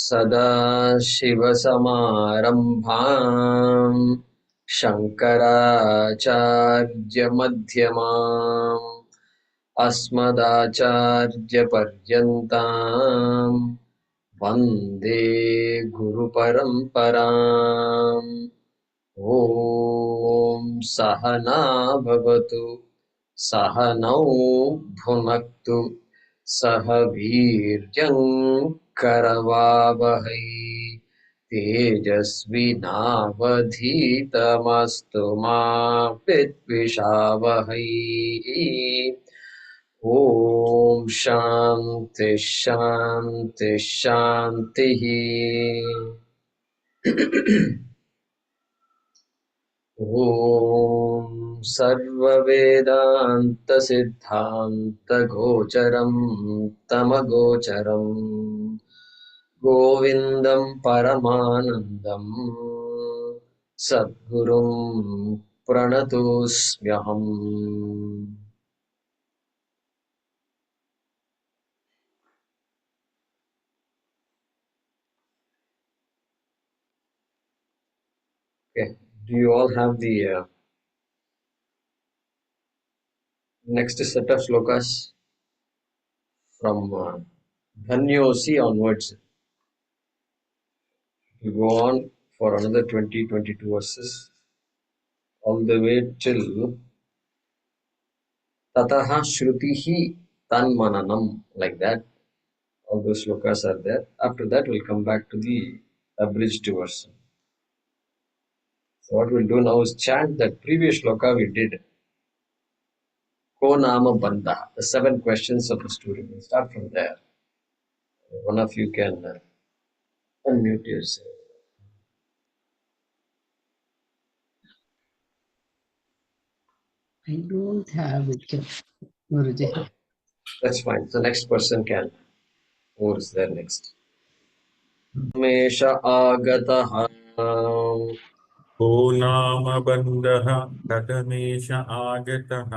सदाशिवसमारम्भाम् शङ्कराचार्यमध्यमाम् अस्मदाचार्यपर्यन्ताम् वन्दे गुरुपरम्पराम्। ॐ सहना भवतु सहनौ भुनक्तु सह वीर्यं करवावहै तेजस्विनावधीतमस्तु मा विद्विषावहै। ॐ शान्ति शान्ति शान्तिः। ॐ सर्ववेदान्तसिद्धान्तगोचरं तमगोचरं गोविन्दं परमानन्दं सद्गुरुं प्रणतोऽस्म्यहम्। Okay. Do you all have the next set of slokas from Dhanyosi onwards? We go on for another 22 verses all the way till Tataha Shrutihi Tanmananam, like that. All those slokas are there. After that, we'll come back to the abridged version. So, what we'll do now is chant that previous sloka we did. Ko Nama Bandha, the 7 questions of the story. We'll start from there. One of you can unmute yourself. I don't have it, Guruji. That's fine. So, next person can. Who is there next? Mesha Agataha. को नाम बन्धः कथमेष आगतः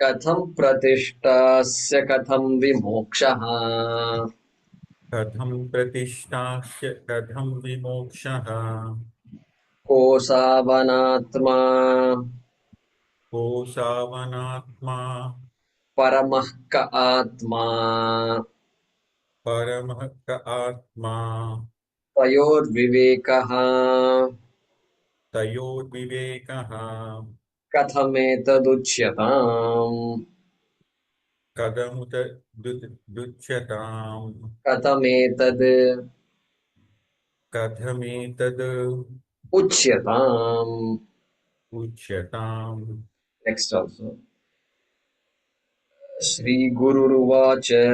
Katham Pratistasya Katham Vimokshaha. कथं प्रतिष्ठास्य कथं विमोक्षः Kosavanatma को सावनात्मा Paramah Ka Atma परमः क आत्मा Tayor Vivekaha तयोर्विवेकः Kathametaduchyatam कथमुत दुच्यताम् Kathametad कथमेतद् Uchyatam. उच्यताम् Next also. Shri Gururuvacha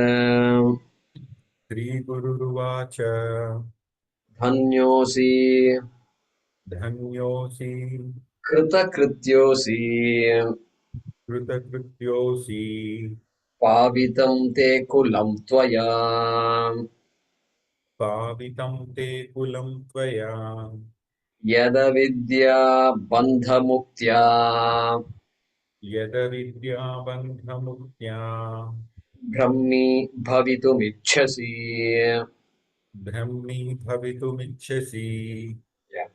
श्रीगुरुर्वाच Dhanyosi धन्योऽसि Kritakrityosi कृतकृत्योऽसि Pavitam te kulam tvaya पावितं ते कुलं त्वया Yada vidya bandhamuktya यदविद्याबन्धमुक्त्या Brahmi bhavitumicchasi. Brahmi भवितुमिच्छसि Yeah.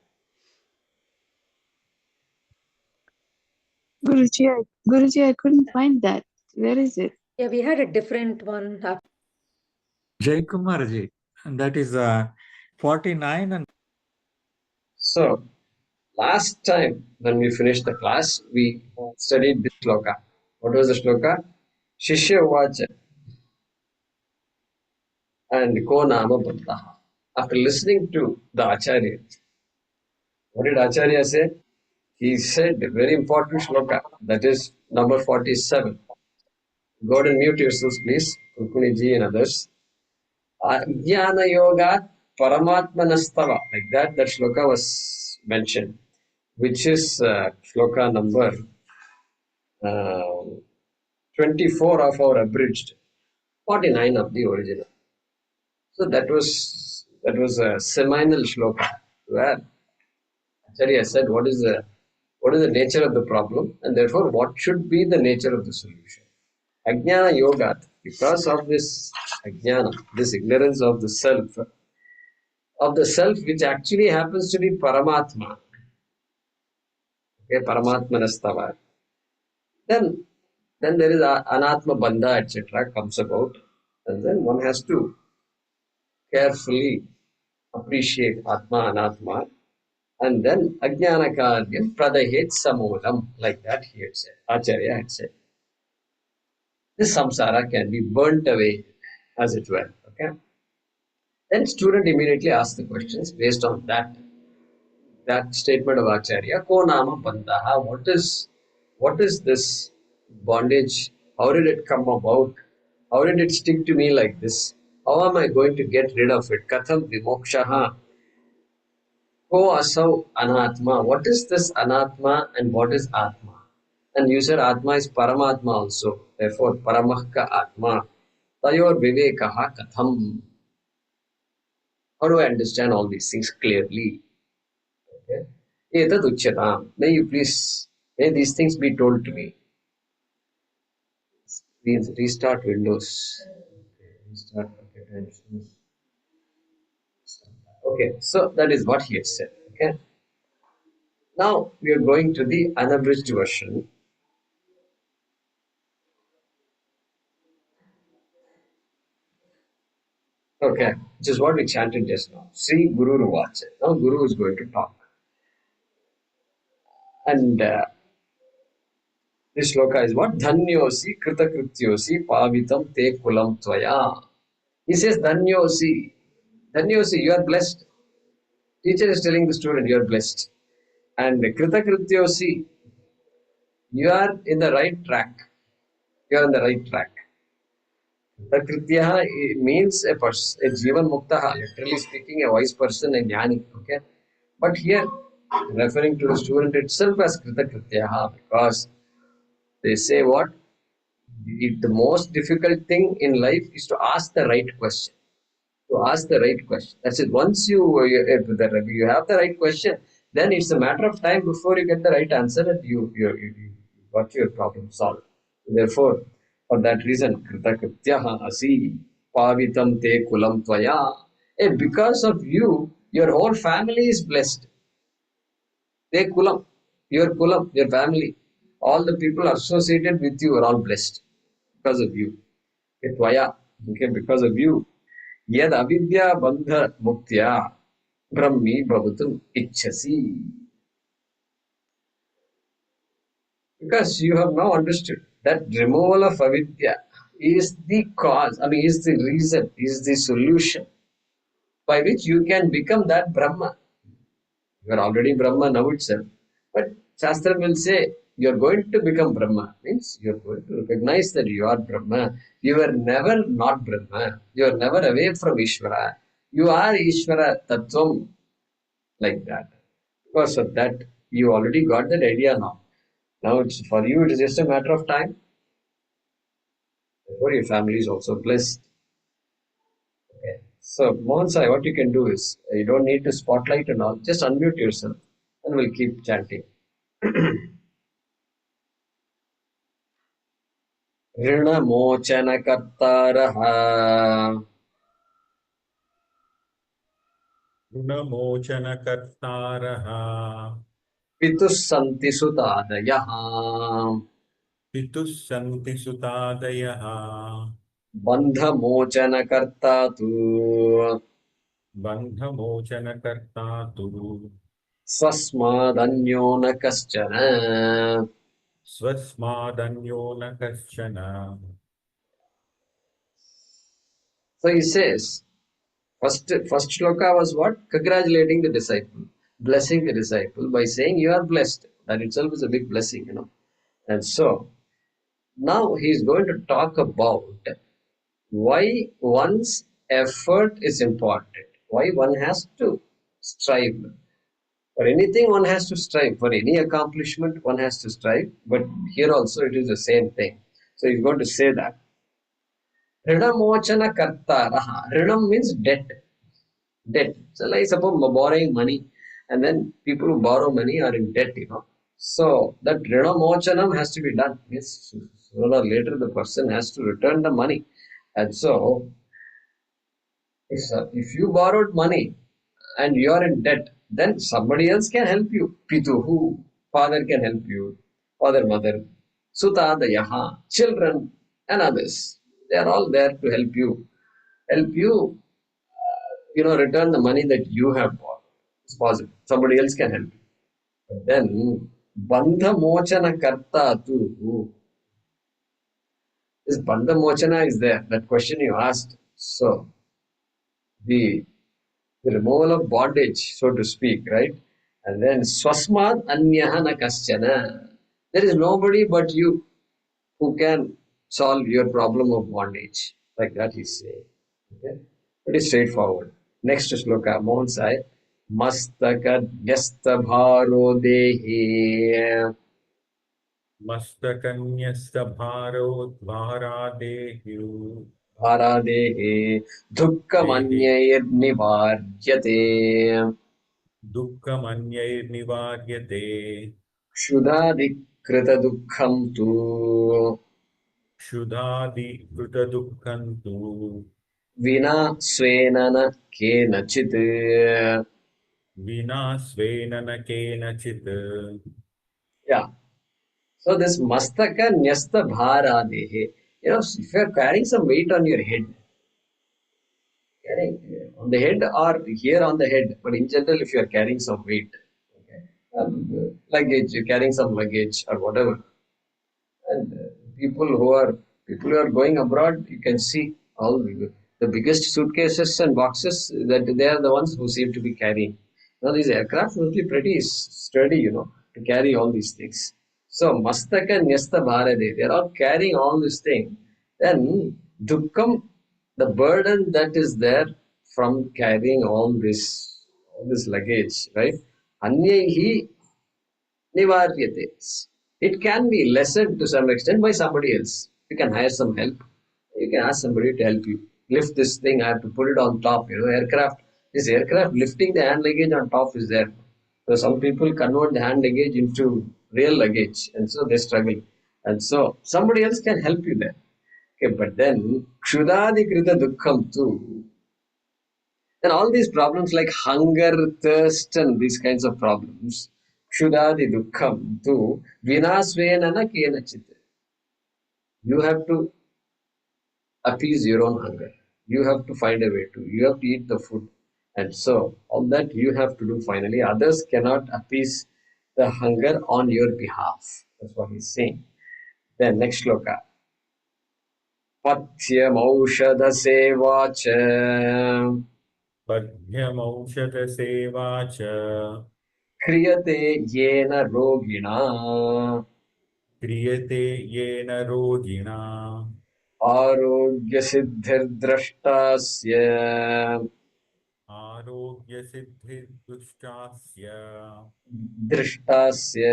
Guruji, I couldn't find that. Where is it? Yeah, we had a different one. Jai Kumarji, and that is 49 and So, last time when we finished the class, we studied this shloka. What was the shloka? Shishya Vacha and Ko Nama Bantaha. After listening to the Acharya, what did Acharya say? He said a very important shloka, that is number 47. Go ahead and mute yourselves, please, Kurkuni ji and others. Jnana Yoga Paramatmanastava, like that, that shloka was mentioned, which is shloka number 24 of our abridged, 49 of the original. So that was a seminal shloka where Acharya said what is the nature of the problem, and therefore what should be the nature of the solution. Ajnana Yoga, because of this ajnana, this ignorance of the self, of the self which actually happens to be Paramatma. Okay, Paramatmanastava. Then there is Anatma Bandha, etc. comes about. And then one has to carefully appreciate Atma, Anatma. And then Ajnana Karyam Pradahet Samolam. Like that he had said. Acharya had said. This samsara can be burnt away, as it were. Okay. Then student immediately asks the questions based on that statement of Acharya. Ko nama bandaha. What is this bondage? How did it come about? How did it stick to me like this? How am I going to get rid of it? Katham vimokshaha. Ko asau anatma. What is this anatma and what is atma? And you said atma is paramatma also. Therefore, paramahka atma. Tayor vivekaha katham. How do I understand all these things clearly? Okay. Etad uchyatam. May you please, may these things be told to me. Please restart Windows. Okay, restart attention. Okay, so that is what he had said. Okay. Now we are going to the unabridged version. Okay, which is what we chanted just now. Sri Guru Ruvacha. Now Guru is going to talk. And this shloka is what? Dhanyosi kritakrityosi pavitam te kulam tvaya. He says Dhanyosi. Dhanyosi, you are blessed. Teacher is telling the student, you are blessed. And kritakrityosi, you are in the right track. You are on the right track. Kritakrityaha means a person, a jivan muktaha, literally speaking, a wise person, a jnani. Okay. But here, referring to the student itself as kritakrityaha, because they say what? The most difficult thing in life is to ask the right question. To ask the right question. That's it. Once you have the right question, then it's a matter of time before you get the right answer and you got your problem solved. Therefore, for that reason, kritakrityaha asi pavitam te kulam tvaya. Because of you, your whole family is blessed. Te kulam, your family, all the people associated with you are all blessed because of you. Tvaya, okay, because of you. Yad avidya bandha muktya brahmi bhavatum ichhasi. Because you have now understood that removal of avidya is the cause, is the reason, is the solution by which you can become that Brahma. You are already Brahma now itself. But Shastra will say you are going to become Brahma. Means you are going to recognize that you are Brahma. You are never not Brahma. You are never away from Ishvara. You are Ishvara Tattvam, like that. Because of that, you already got that idea now. Now it's for you, it is just a matter of time. Therefore, your family is also blessed. Okay. So, Mohan Sai, what you can do is you don't need to spotlight and all, just unmute yourself and we'll keep chanting. ऋणमोचनकर्तारः ऋणमोचनकर्तारः पितुः सन्ति सुतादयः पितुः सन्ति सुतादयः बन्धमोचनकर्ता तु बन्धमोचनकर्ता तु स्वस्मादन्यो न कश्चन. स्वस्मादन्यो न कश्चन. So he says, first shloka was what? Congratulating the disciple, blessing the disciple by saying you are blessed. That itself is a big blessing, And so now he is going to talk about why one's effort is important, why one has to strive. For anything, one has to strive. For any accomplishment, one has to strive. But here also, it is the same thing. So he's going to say that. Rinamochana kartaraha. Rinam means debt. Debt. So like suppose borrowing money, and then people who borrow money are in debt. So that rinamochanam has to be done. Means sooner or later the person has to return the money. And so if you borrowed money and you are in debt, then somebody else can help you. Pituhu, father can help you, father, mother, Sutadayaha, children, and others. They are all there to help you, return the money that you have bought. It's possible. Somebody else can help you. But then, Bandha Mochana Karta tu, this Bandha Mochana is there. That question you asked. So, the removal of bondage, so to speak, right? And then swasmad anyaha na kaschana. There is nobody but you who can solve your problem of bondage. Like that he's saying. Okay? Pretty straightforward. Next sloka, Mohan Sai. Mastaka nyasta bharo dehi. मस्तकन्यस्य भारादेह्यु Bhara dehi. Dukkam देहे anyayir nivarjate. दुःखमन्यैर्निवार्यते Shudhadikrita dukkham tu. क्षुधादिकृतदुःखं तु विना स्वेन न केनचित्. विना स्वेन न केनचित्. Yeah. So this mastaka nyasta bharadehe. If you are carrying some weight on your head, carrying on the head or here on the head, but in general, if you are carrying some weight, okay, luggage, you're carrying some luggage or whatever, and people who are going abroad, you can see all the biggest suitcases and boxes that they are the ones who seem to be carrying. Now these aircraft will be pretty sturdy, to carry all these things. So mastaka nyasta bharade, they are all carrying all this thing. Then dukkam, the burden that is there from carrying all this luggage, right? Anyehi nivaryate. It can be lessened to some extent by somebody else. You can hire some help. You can ask somebody to help you lift this thing. I have to put it on top. This aircraft lifting the hand luggage on top is there. So some people convert the hand luggage into real luggage, and so they struggle. And so somebody else can help you there. Okay, but then kshudadi krita dukkham too. Then all these problems like hunger, thirst, and these kinds of problems, kshudadi dukkham tu vinasvenana kenachit. You have to appease your own hunger. You have to find a way to. You have to eat the food. And so all that you have to do finally. Others cannot appease the hunger on your behalf. That's what he's saying. Then next shloka. Pathyam aushadha seva cha पद्यमौषधसेवा च kriyate yena rogina क्रियते येन रोगिणा आरोग्य सिद्धिर्द्रष्टास्य आरोग्यसिद्धिर्दुष्टास्य दृष्टास्य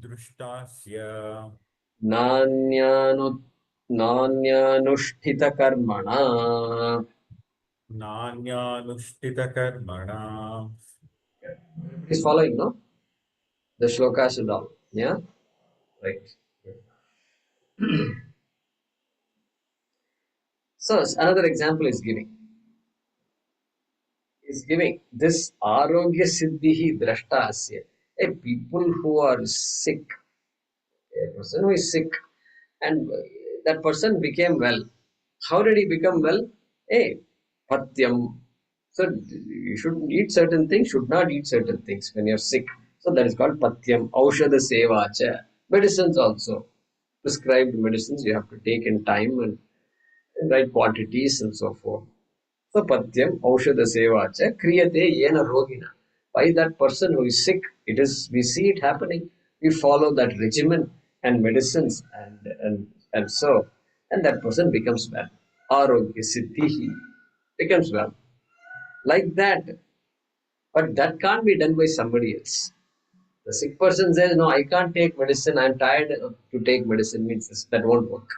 दृष्टास्य नान्यानु नान्यानुष्ठितकर्मणा. नान्यानुष्ठितकर्मणा. Is following, no? The shlokas and all. Yeah? Right. So another example is giving. Is giving this arogya siddhihi drashtasya. People who are sick, a person who is sick, and that person became well. How did he become well? Patyam. So you should eat certain things, should not eat certain things when you're sick. So that is called patyam. Aushadha sevacha. Medicines also. Prescribed medicines you have to take in time and in right quantities and so forth. So patyam aushadha sevacha kriyate yena rogina. By that person who is sick, we see it happening. We follow that regimen and medicines and so, and that person becomes well. Arogya siddhihi becomes well. Like that. But that can't be done by somebody else. The sick person says, no, I can't take medicine. I'm tired to take medicine. Means this, that won't work.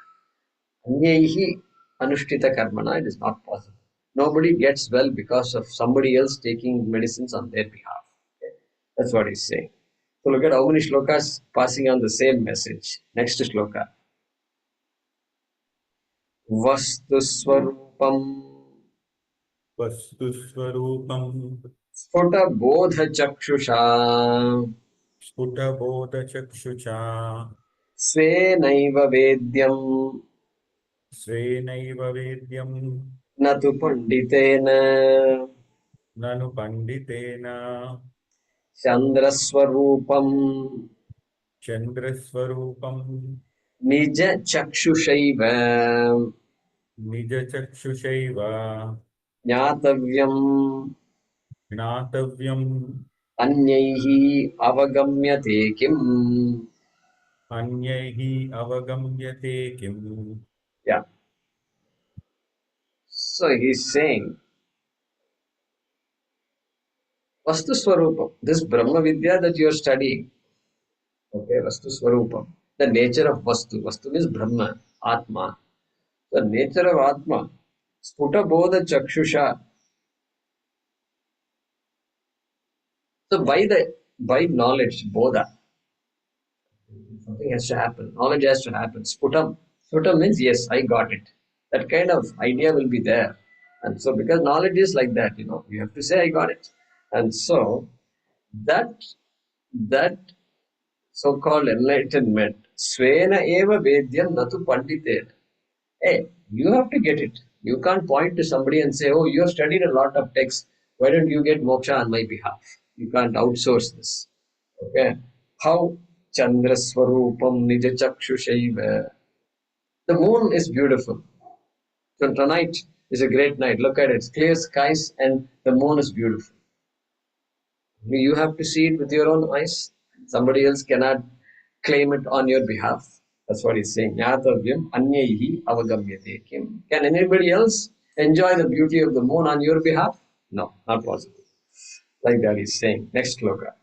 Anyaihi anushtita karmana, it is not possible. Nobody gets well because of somebody else taking medicines on their behalf. Okay? That's what he's saying. So look at how many shlokas passing on the same message. Next shloka. Vastu swarupam Vastusvarupam Sfuta bodha chakshusha Sputabodachakshucha Svenaiva vedyam Svenaiva Vedyam Natu panditena Nanu Panditena Chandraswarupam Chandrasvarupam Nija chakshushaiva Nijachakshushaiva Jnatavyam Gnatavyam Anyaihi avagamyate kim. Anyaihi Avagamyate Kim. Yeah. So he's saying Vastu Swarupam, this Brahma Vidya that you are studying, okay, Vastu Swarupam, the nature of Vastu. Vastu means Brahma, Atma. The nature of Atma, Sputa Bodha Chakshusha. So by knowledge, Bodha, something has to happen. Knowledge has to happen. Sputam. Sputam means yes, I got it. That kind of idea will be there. And so because knowledge is like that, you have to say I got it. And so that that so-called enlightenment, Svena eva vedyam natu pandite. Hey, you have to get it. You can't point to somebody and say, oh, you have studied a lot of texts. Why don't you get moksha on my behalf? You can't outsource this. Okay. How Chandra Swarupam Nija Chakshushaiva. The moon is beautiful. So tonight is a great night. Look at it. It's clear skies and the moon is beautiful. You have to see it with your own eyes. Somebody else cannot claim it on your behalf. That's what he's saying. Jnatavyam anyaihi avagamyate kim. Can anybody else enjoy the beauty of the moon on your behalf? No, not possible. Like that he's saying. Next sloka.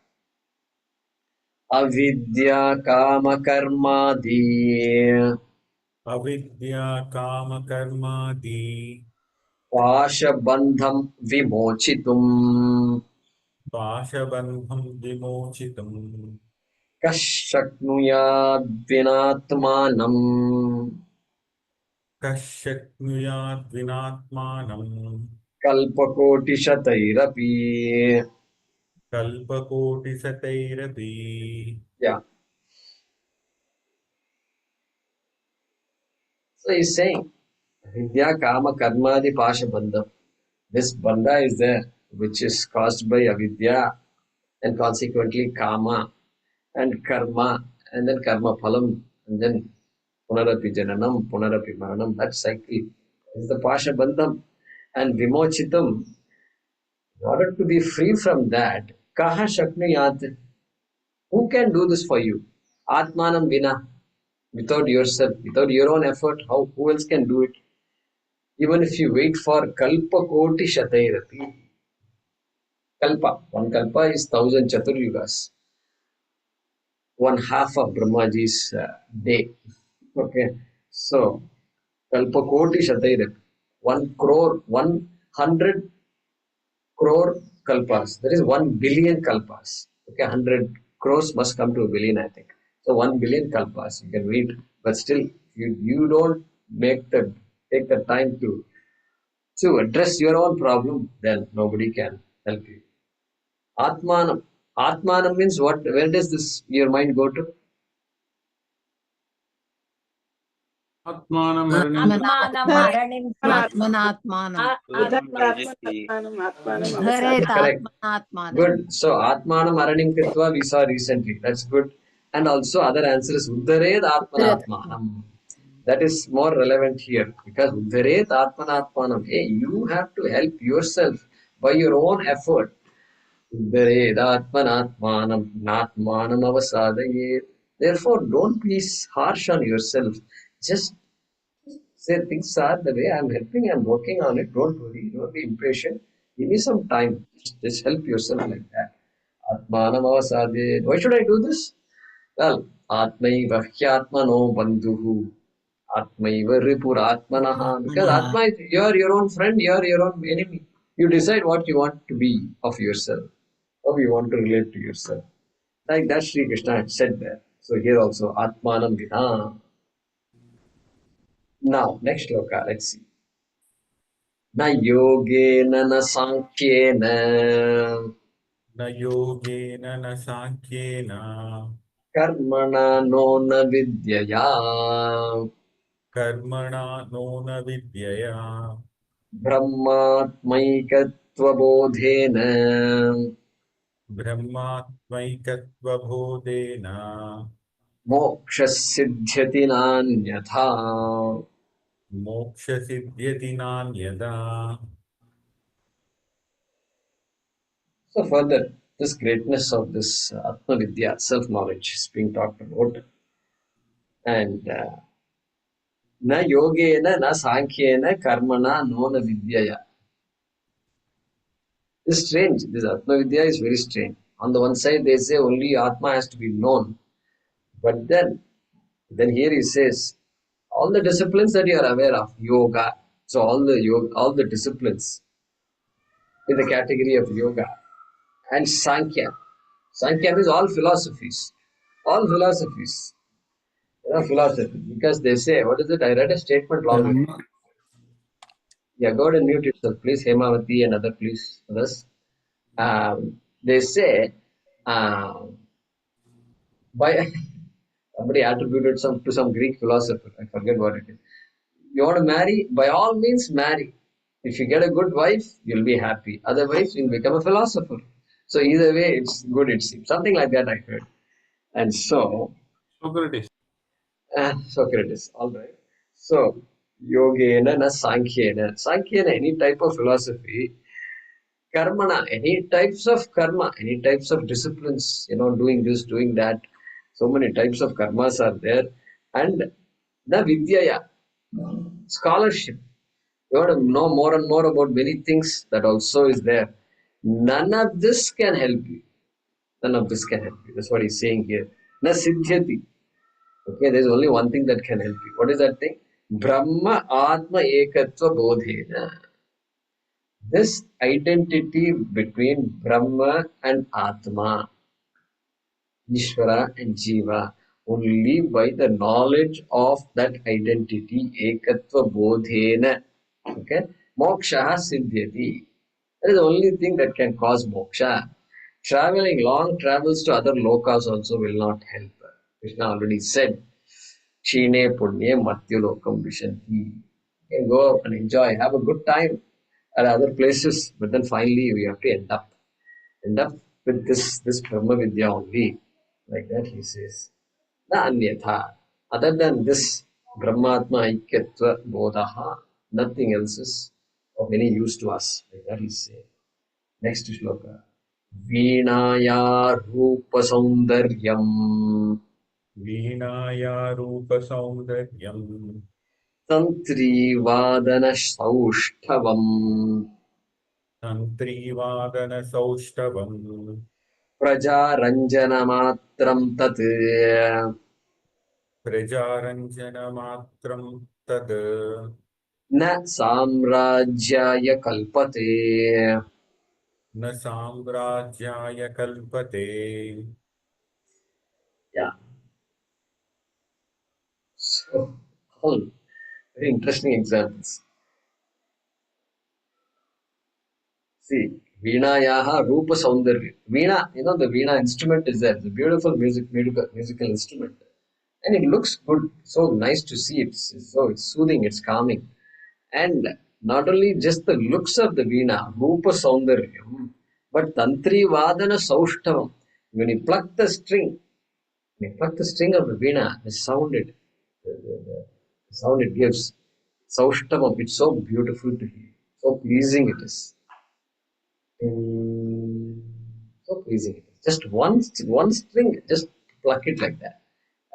Avidya kama karmadi Avidya Kama Karmadi pasha bandham vimochitum Pashabandham Vimochitam kashaknuyad vinatmanam Kashaknuyat Vinatmanam kalpakotishatairapi. Kalpakoti Satairapi. Yeah. So he's saying, Vidya Kama Karmadi Pasha Bandha. This bandha is there, which is caused by avidya and consequently kama and karma and then karma phalam and then punarapi jananam, punarapi maranam. That cycle is the Pasha Bandham. And vimochitam, in order to be free from that, kaha shaknuyat. Who can do this for you? Atmanam vina. Without yourself, without your own effort, who else can do it? Even if you wait for kalpa koti shatairapi. Kalpa, one kalpa is 1,000 chaturyugas, one half of Brahmaji's day. Okay, so kalpa koti shatairapi, 1 crore, 100 crore kalpas. That is 1 billion kalpas. Okay, 100 crores must come to a billion, I think. So 1 billion kalpas you can read, but still you don't take the time to address your own problem, then nobody can help you. Atmanam. Atmanam means what? Where does this your mind go to? Atmanam Atmanatmanam. Atmanatmanam. Udharet Correct. atmanatmanam. Good. So Atmanam Aranim Kritva we saw recently. That's good. And also other answer is Udharet Atmanatmanam. That is more relevant here because Udharet Atmanatmanam. Hey, you have to help yourself by your own effort. Udharedatmanatmanam natmanam avasadaye. Therefore, don't be harsh on yourself. Just say things are the way I'm helping, I'm working on it. Don't worry, don't be impatient. Give me some time. Just help yourself like that. Atmanam avasadaye. Why should I do this? Well, Atmaiva hyatmano bandhuhu. Atmaiva ripuratmanaha. Because Atma is you're your own friend, you're your own enemy. You decide what you want to be of yourself, how you want to relate to yourself. Like that Sri Krishna had said there. So here also Atmanam Vidha. Now, next shloka, let's see. Na yogena na sankyena न योगेन न साङ्ख्येन karmana no na vidyaya कर्मणा no न विद्यया brahmatmaikatva ब्रह्मात्मैकत्वबोधेन मोक्षसिद्ध्यति नान्यथा. मोक्षसिद्ध्यति नान्यथा. So further, this greatness of this Atma Vidya, self-knowledge, is being talked about. And na yogena na sankhena karmana no na vidyaya. It's strange. This Atma Vidya is very strange. On the one side, they say only Atma has to be known. But then here he says, all the disciplines that you are aware of, yoga. So all the disciplines in the category of yoga and Sankhya. Sankhya means all philosophies. All philosophies. Philosophy. Because they say, what is it? I read a statement long ago. Yeah, go ahead and mute yourself, please. Hemavati and other, please, others. They say, by somebody attributed some to some Greek philosopher. I forget what it is. You want to marry? By all means, marry. If you get a good wife, you'll be happy. Otherwise, you'll become a philosopher. So either way, it's good, it seems. Something like that I heard. And so, Socrates. Socrates, all right. So, yogena na sankhyena. Sankhyena, any type of philosophy. Karmana, any types of karma, any types of disciplines, doing this, doing that. So many types of karmas are there. And the vidyaya, scholarship. You want to know more and more about many things, that also is there. None of this can help you. None of this can help you. That's what he's saying here. Na siddhyati. Okay, there's only one thing that can help you. What is that thing? Brahma Atma Ekatva Bodhena. This identity between Brahma and Atma, Ishvara and Jiva, only by the knowledge of that identity, Ekatva Bodhena. Okay, Moksha Siddhyati. That is the only thing that can cause moksha. Traveling long travels to other lokas also will not help. Krishna already said, Chine Punye Matyulokam Vishanti. You can go and enjoy, have a good time at other places, but then finally we have to end up with this Brahma Vidya only. Like that he says. Na anyatha. Other than this Brahmatma Aikyatva Bodhaha, nothing else is of any use to us. Like that he says. Next shloka. Veenaya Rupa Saundaryam वीणाया रूपसौन्दर्यम् Tantri Vadana Saushthavam तन्त्रीवादनसौष्ठवम् Prajaranjanamatram Tat प्रजारञ्जनमात्रं तद् Na Samrajyaya Kalpate. न साम्राज्याय कल्पते. Yeah. So, all very interesting examples. See, Veenayaha Rupa Saundarya. Veena, the Veena instrument is there. It's a beautiful musical instrument. And it looks good, so nice to see. It's soothing, it's calming. And not only just the looks of the Veena, Rupa Saundaryam, but Tantri Vadana Saushtavam. When you pluck the string, of the Veena, the sound it gives, Saushtavam, it's so beautiful to hear, so pleasing it is. So pleasing it is. Just one string, just pluck it like that.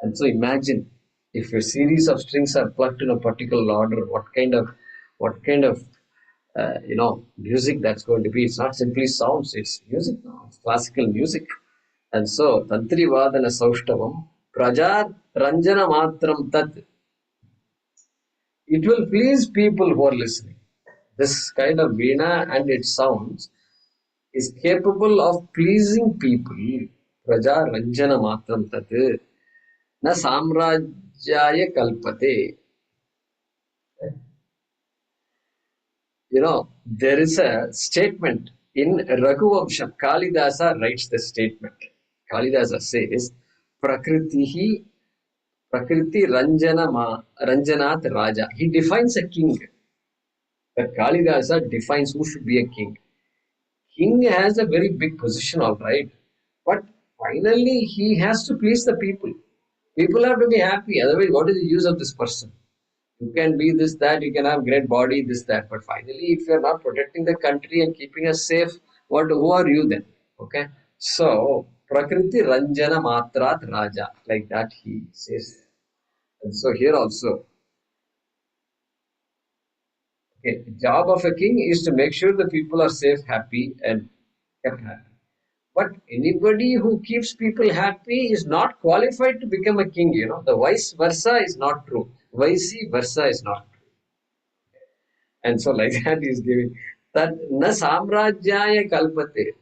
And so imagine if a series of strings are plucked in a particular order, what kind of music that's going to be. It's not simply sounds, it's music now. It's classical music. And so Tantri Vadana Saushtavam Praja Ranjana Matram Tat. It will please people who are listening. This kind of veena and its sounds is capable of pleasing people. Praja Ranjana Matram Tat. Na Samrajyaya Kalpate. there is a statement in Raghuvamsham. Kalidasa writes the statement. Kalidasa says, Prakriti Ranjanat Raja. He defines a king. That Kalidasa defines who should be a king. King has a very big position, all right. But finally, he has to please the people. People have to be happy. Otherwise, what is the use of this person? You can be this, that, you can have great body, this, that. But finally, if you're not protecting the country and keeping us safe, who are you then? Okay. So, Prakriti Ranjana Matrat Raja. Like that he says. And so here also, okay, the job of a king is to make sure the people are safe, happy, and kept happy. But anybody who keeps people happy is not qualified to become a king, The vice versa is not true. Vice versa is not true. And so like that he is giving that na samrajyaya kalpate.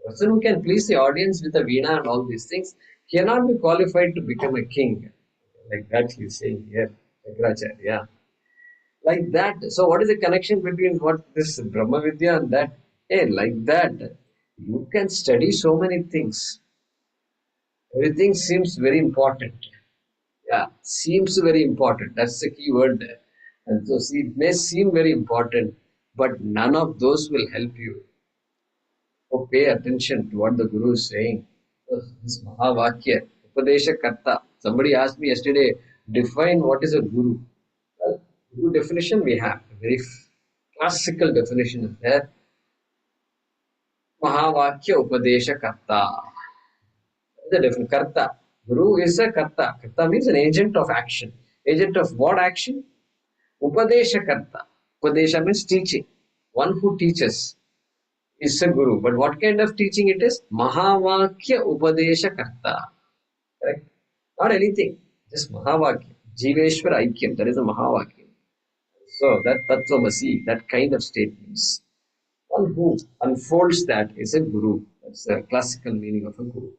The person who can please the audience with a veena and all these things cannot be qualified to become a king. Like that he is saying here, Shankaracharya. Like that. So what is the connection between what this Brahma Vidya and that? Hey, like that. You can study so many things. Everything seems very important. Yeah, seems very important. That's the key word there. And so see, it may seem very important, but none of those will help you. So pay attention to what the Guru is saying. This Mahavakya, Upadesha Karta. Somebody asked me yesterday, define what is a Guru. Well, Guru definition we have. A very classical definition is there. Mahavakya Upadesha Karta. The different karta. Guru is a karta. Karta means an agent of action. Agent of what action? Upadesha karta. Upadesha means teaching. One who teaches is a guru. But what kind of teaching it is? Mahavakya Upadesha karta. Correct? Not anything. Just Mahavakya. Jiveshwar Aikyam. That is a Mahavakya. So that Tattvamasi, that kind of statements. One who unfolds that is a guru. That's the classical meaning of a guru.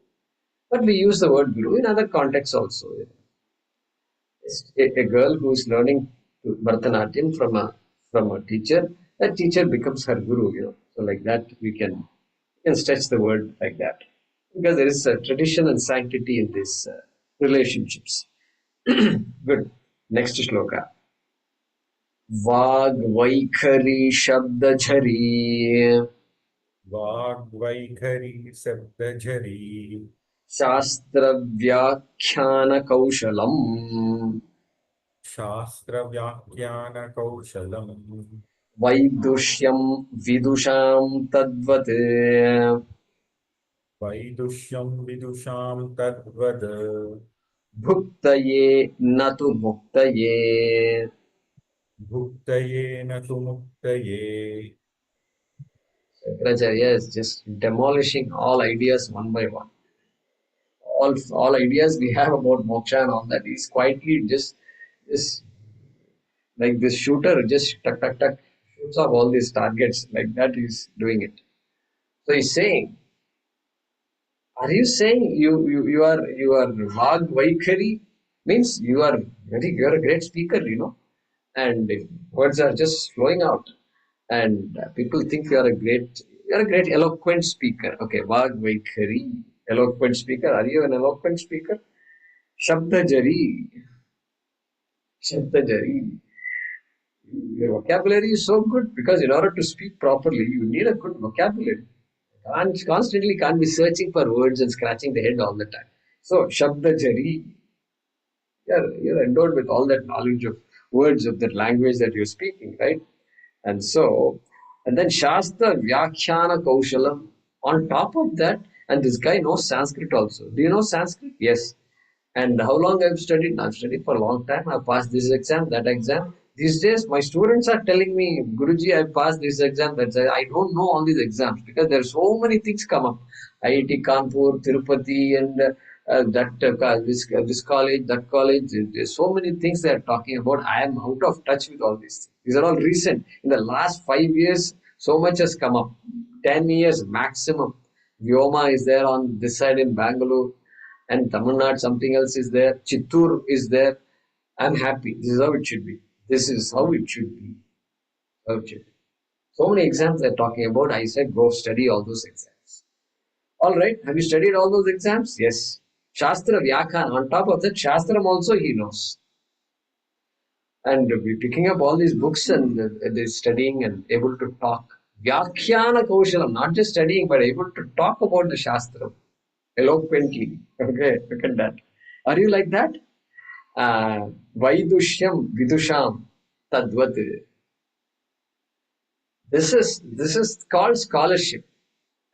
But we use the word guru in other contexts also. A girl who is learning Bharatanatyam from a teacher, that teacher becomes her guru. So like that we can stretch the word like that. Because there is a tradition and sanctity in these relationships. Good. Next shloka. Vag Vaikhari Shabdajhari Vagvaikari Sabdajari Shastra Vyakhana Kaushalam Shastra Vyakyana Kaushalam Vaidushyam Vidusham Tadvat Vaidushyam Vidusham Tadvad Bhuktaye Natu Muktaye. Bhuktaye Natu Muktaye. Shankaracharya is just demolishing all ideas one by one. All ideas we have about moksha and all that. He's quietly just like this shooter, just tuck tuck tuck shoots off all these targets like that. He's doing it. So he's saying, are you saying you are Vag Vaikhari? Means you're a great speaker, and words are just flowing out, and people think you're a great eloquent speaker. Okay, Vag Vaikhari, eloquent speaker. Are you an eloquent speaker? Shabdajari, Shabdajari. Your vocabulary is so good because in order to speak properly, you need a good vocabulary. Constantly can't be searching for words and scratching the head all the time. So, Shabdajari, you're endowed with all that knowledge of words of that language that you're speaking, right? And then Shastra Vyakhyana Kaushalam. On top of that, and this guy knows Sanskrit also. Do you know Sanskrit? Yes. And how long I've studied? I've studied for a long time. I've passed this exam, that exam. These days, my students are telling me, Guruji, I passed this exam, that I don't know all these exams because there are so many things come up. IIT Kanpur, Tirupati, and this college, that college. There's so many things they are talking about. I am out of touch with all these. These are all recent. In the last 5 years, so much has come up. 10 years maximum. Vyoma is there on this side in Bangalore, and Tamil Nadu, something else is there. Chittur is there. I'm happy. This is how it should be. This is how it should be. Okay. So many exams they're talking about. I said go study all those exams. All right. Have you studied all those exams? Yes. Shastra Vyakhan. On top of that, Shastram also he knows. And we're picking up all these books and they're studying and able to talk. Vyakhyana Kaushalam, not just studying, but able to talk about the Shastra eloquently. Okay, look at that. Are you like that? Vaidushyam Vidusham Tadvat. This is called scholarship.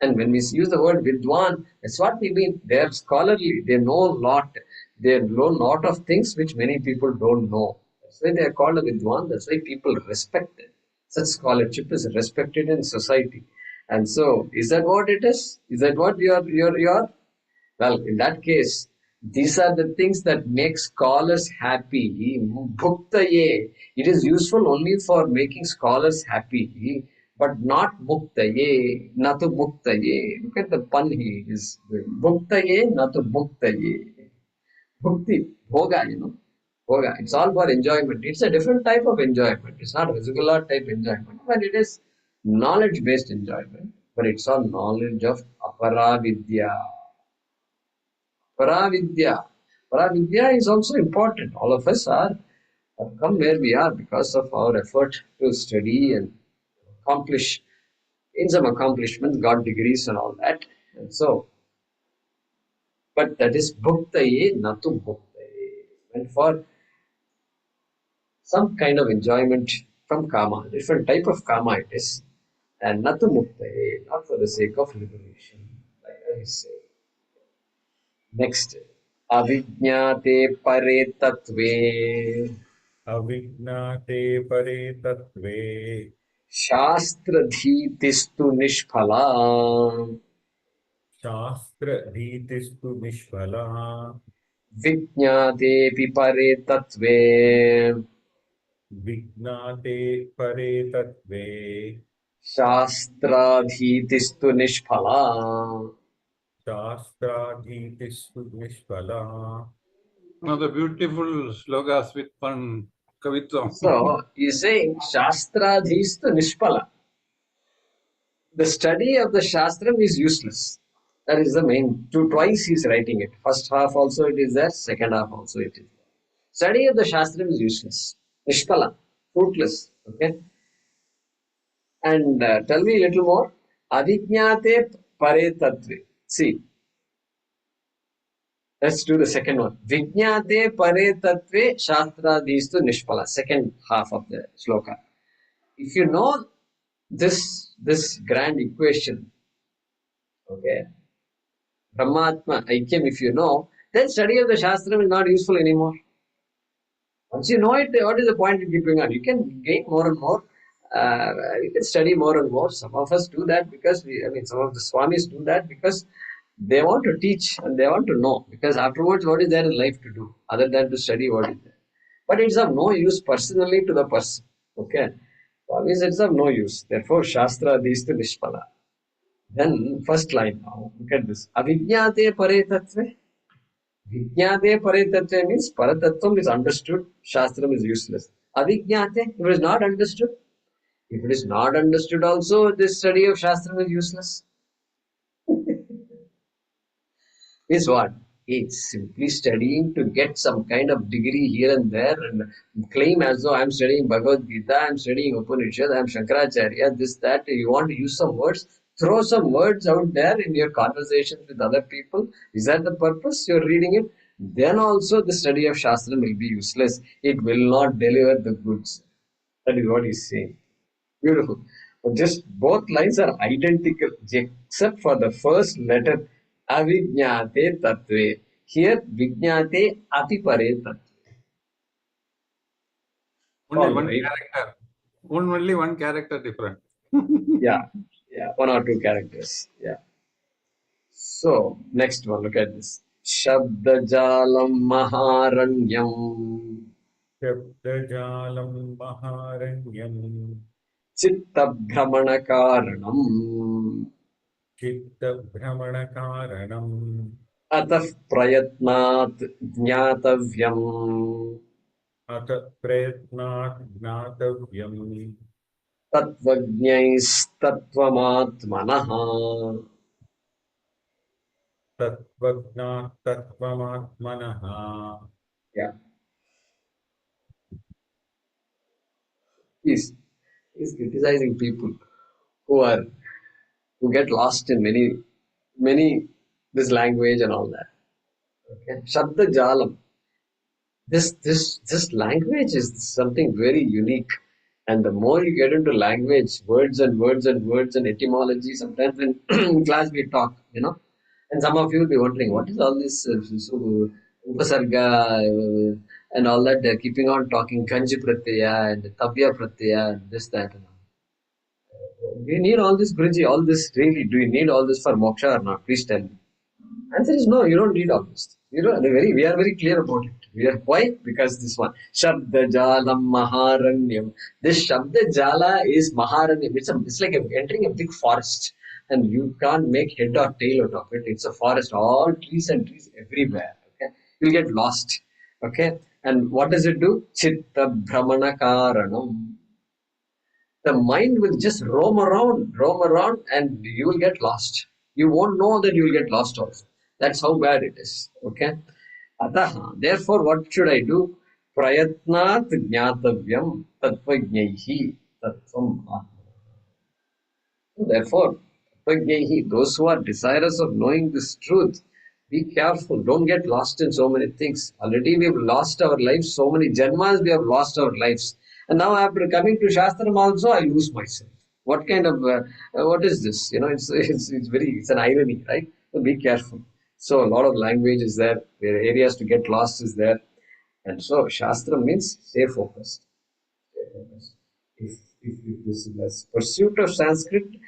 And when we use the word Vidwan, that's what we mean. They are scholarly. They know a lot. They know a lot of things which many people don't know. That's why they are called a Vidwan. That's why people respect it. Such scholarship is respected in society. And so, is that what it is? Is that what you're? Well, in that case, these are the things that make scholars happy. Bhuktaye. It is useful only for making scholars happy, but not muktaye, natu muktaye. Look at the pun he is doing. Bhuktaye, natu muktaye. Bhukti, bhoga, Bhoga. It's all for enjoyment. It's a different type of enjoyment. It's not regular type enjoyment, but it is knowledge-based enjoyment. But it's all knowledge of aparavidya. Paravidya. Paravidya is also important. All of us have come where we are because of our effort to study and accomplish in some accomplishments, got degrees and all that. And so, but that is bhuktaye, natu bhuktaye. And for some kind of enjoyment from karma, different type of karma it is. And natu muktaye, not for the sake of liberation, like I say. Next, avijñāte pare tatve अविज्ञाते परे तत्त्वे शास्त्रधीतिस्तु निष्फला शास्त्रधीतिस्तु निष्फला विज्ञातेऽपि परे तत्त्वे विज्ञाते परे तत्त्वे शास्त्राधीतिस्तु निष्फला. शास्त्राधीतिस्तु निष्फला. Another beautiful slogas with one kavitvam. So he's saying Shastradhistu Nishpala. The study of the Shastram is useless. That is the main. Twice he's writing it. First half also it is there, second half also it is there. Study of the Shastram is useless. Nishpala, fruitless. Okay. And tell me a little more. Avijñāte pare tatve. See, let's do the second one. Vijñāte pare tatve shastradhistu nishpala. Second half of the sloka. If you know this grand equation, okay, Brahmatma, Aikyam, if you know, then study of the Shastram is not useful anymore. Once you know it, what is the point in keeping on? You can gain more and more. You can study more and more. Some of us do that because some of the Swamis do that because they want to teach and they want to know. Because afterwards, what is there in life to do other than to study what is there? But it's of no use personally to the person. Okay. Swamis, it's of no use. Therefore, Shastra Adhistu Nishpala. Then, first line now, look at this. Avijñāte pare tattve. Vijñāte pare tattve means paratattvam is understood, Shastram is useless. Avijñāte, if it is not understood, if it is not understood also, this study of Shastram is useless. Is what? It's simply studying to get some kind of degree here and there and claim as though I'm studying Bhagavad Gita, I'm studying Upanishad, I'm Shankaracharya, this, that. You want to use some words, throw some words out there in your conversations with other people. Is that the purpose? You're reading it. Then also the study of Shastra will be useless. It will not deliver the goods. That is what he's saying. Beautiful. But just both lines are identical except for the first letter. Avijñāte tattve. Here, Vijñāte api pare tattve. Only one Alright. character. Only one character different. Yeah, one or two characters. Yeah. So, next one, look at this. Shabdajalam maharanyam शब्दजालं महारण्यं chittabhramanakaranam चित्तभ्रमणकारणम् atah prayatnat jnatavyam. अत प्रयत्नात् ज्ञातव्यम्. tatvajnaistattvamaatmanah. Tatvajna Tatvamaatmanaha. Yeah, he's criticizing people who are who get lost in many this language and all that. Okay, Shabda Jalam. This language is something very unique, and the more you get into language, words and words and words and etymology, sometimes when in class we talk, and some of you will be wondering what is all this upasarga and all that. They're keeping on talking kanji pratyaya and tabya pratyaya and this that and all. Do you need all this, Guruji? All this really? Do you need all this for moksha or not? Please tell me. Answer is no, you don't need all this. We are very clear about it. We are why? Because this one. Shabda Jalam Maharanyam. This Shabda Jala is Maharanyam. It's like entering a big forest. And you can't make head or tail out of it. It's a forest, all trees and trees everywhere. Okay. You'll get lost. Okay. And what does it do? Chitta Brahmana Karanam. The mind will just roam around, and you will get lost. You won't know that you will get lost also. That's how bad it is. Okay. Therefore, what should I do? Prayatnat jnatavyam tatvajnaihi tattvam atma. Therefore, those who are desirous of knowing this truth, be careful. Don't get lost in so many things. Already we have lost our lives, so many janmas we have lost our lives. And now after coming to Shastram also, I lose myself. What kind of, what is this? It's an irony, right? So be careful. So a lot of language is there. There are areas to get lost is there. And so Shastra means stay focused. If this pursuit of Sanskrit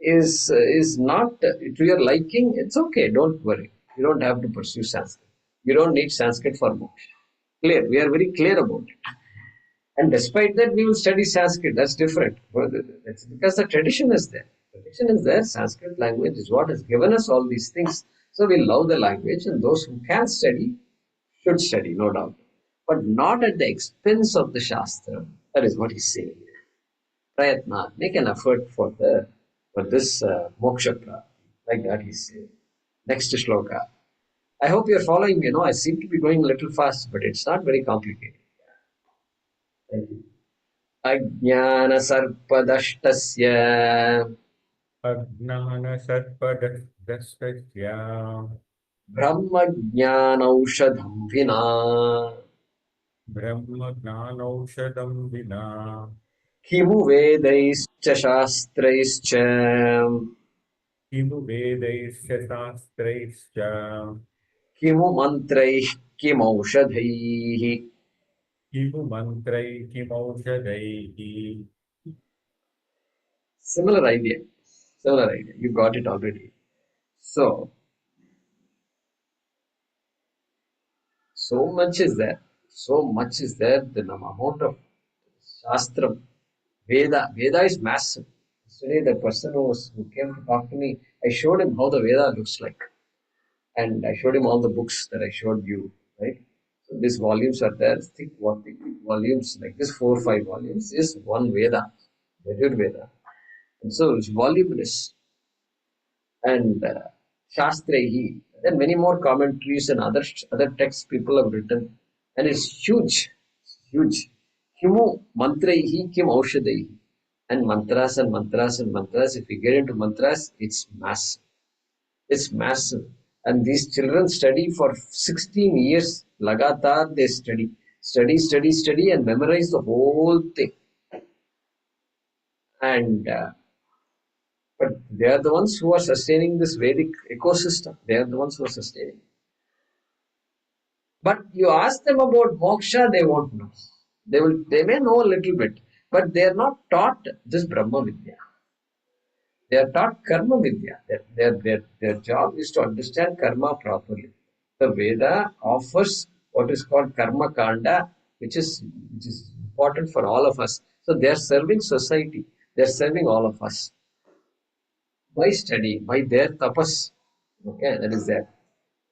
is not to your liking, it's okay. Don't worry. You don't have to pursue Sanskrit. You don't need Sanskrit for moksha. Clear. We are very clear about it. And despite that, we will study Sanskrit. That's different. That's because the tradition is there. Tradition is there. Sanskrit language is what has given us all these things. So we love the language, and those who can study should study, no doubt. But not at the expense of the Shastra. That is what he's saying. Prayatna, make an effort for this moksha prapti. Like that he's saying. Next shloka. I hope you're following me. I seem to be going a little fast, but it's not very complicated. Thank you. अज्ञानसर्पदष्टस्य Ajnana Sarpadastasya. ब्रह्मज्ञानौषधं विना Brahma Gnanaushadam Vina. किमु वेदैश्च शास्त्रैश्च Kimu Vedaisya Shastraisya. किमु मन्त्रैः किमौषधैः. Kimu Mantrai Kimaushadaihi. Similar idea. You got it already. So much is there. The amount of Shastra, Veda is massive. Yesterday, the person who came to talk to me, I showed him how the Veda looks like. And I showed him all the books that I showed you, right? So these volumes are there, thick volumes, like this 4 or 5 volumes is one Veda, Veda. And so it's voluminous. And Shastrehi, then many more commentaries and other texts people have written. And it's huge. Kimu mantrehi kim aushadaihi. And mantras and mantras and mantras. If you get into mantras, it's massive. And these children study for 16 years. Lagatar, they study, and memorize the whole thing. And but they are the ones who are sustaining this Vedic ecosystem. They are the ones who are sustaining. But you ask them about moksha, they won't know. They may know a little bit, but they are not taught this Brahma Vidya. They are taught Karma Vidya. Their job is to understand Karma properly. The Veda offers what is called Karma Kanda, which is important for all of us. So they are serving society. They are serving all of us. By study, by their tapas. Okay, that is there.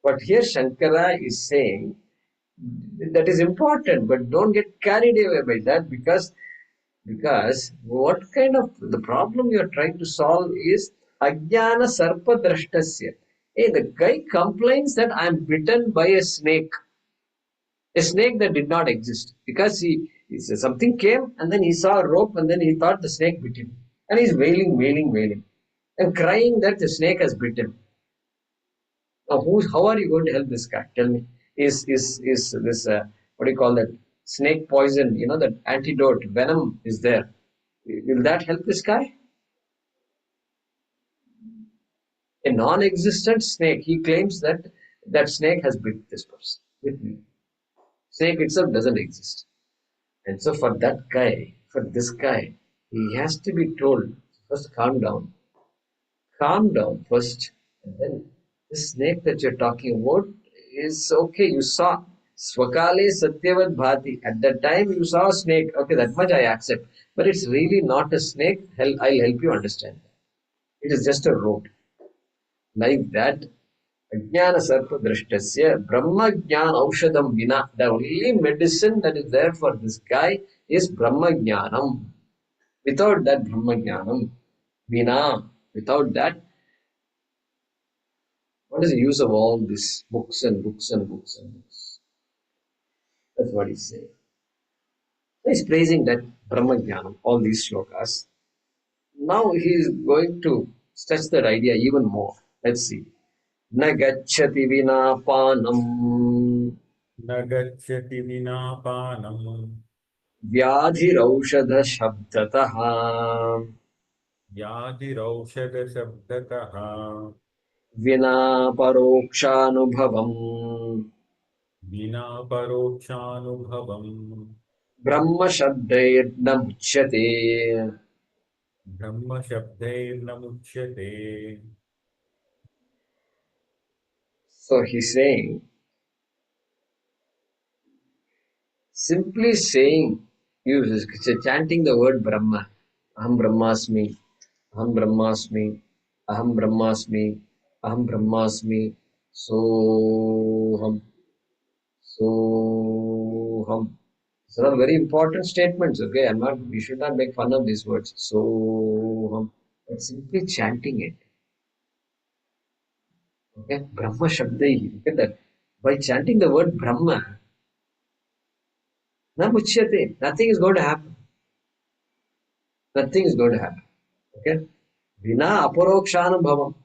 But here Shankara is saying that is important, but don't get carried away by that, because Because what kind of the problem you are trying to solve is Ajnana Sarpa Drashtasya. Hey, the guy complains that I am bitten by a snake that did not exist. Because he said something came and then he saw a rope and then he thought the snake bit him. And he's wailing, and crying that the snake has bit him. Now, how are you going to help this guy? Tell me. Is this, what do you call that? Snake poison, that antidote, venom is there. Will that help this guy? A non-existent snake, he claims that that snake has bit this person, bit me. Snake itself doesn't exist. And so for this guy, he has to be told, first calm down first, and then the snake that you're talking about is okay. You saw Swakale Satyavad Bhati. At that time, you saw a snake. Okay, that much I accept. But it's really not a snake. I'll help you understand. It is just a rope. Like that, Ajnana Sarpa Drashtasya, Brahma Jnana Aushadam Vina. The only medicine that is there for this guy is Brahma Jnanam. Without that Brahma Jnanam, Vina, without that, what is the use of all these books and books and books and books? That's what he's saying. He's praising that Brahma Jnanam, all these shlokas. Now he is going to stretch that idea even more. Let's see. Na gacchati vina panam न गच्छति विना पानं vyadhiraushadha shabdatah व्याधिरौषधशब्दतः vina parokshanubhavam विना परोक्षानुभवम् brahma shabdairna muchyate. ब्रह्मशब्दैर्न मुच्यते. So he's saying, simply saying, chanting the word Brahma, Aham Brahmasmi, Aham Brahmasmi, Aham Brahmasmi, Aham Brahmasmi, Soham, Soham. These are all very important statements, okay? We should not make fun of these words. Soham. But simply chanting it. Okay? Brahma Shabdai. Look at that. By chanting the word Brahma, nothing is going to happen. Nothing is going to happen. Okay? Vina aparokshanubhavam.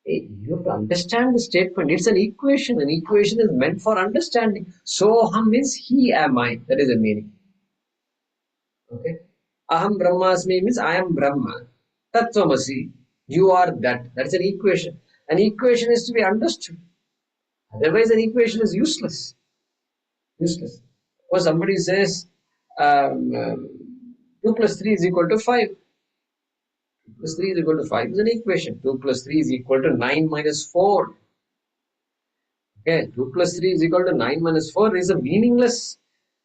Hey, you have to understand the statement. It's an equation. An equation is meant for understanding. Soham means he am I. That is the meaning. Okay? Aham Brahmasmi means I am Brahma. Tattvamasi. You are that. That's an equation. An equation is to be understood. Otherwise, an equation is useless. Useless. Or somebody says 2 plus 3 is equal to 5. 2 plus 3 is equal to 5 is an equation. 2 plus 3 is equal to 9 minus 4. Okay, 2 plus 3 is equal to 9 minus 4 is a meaningless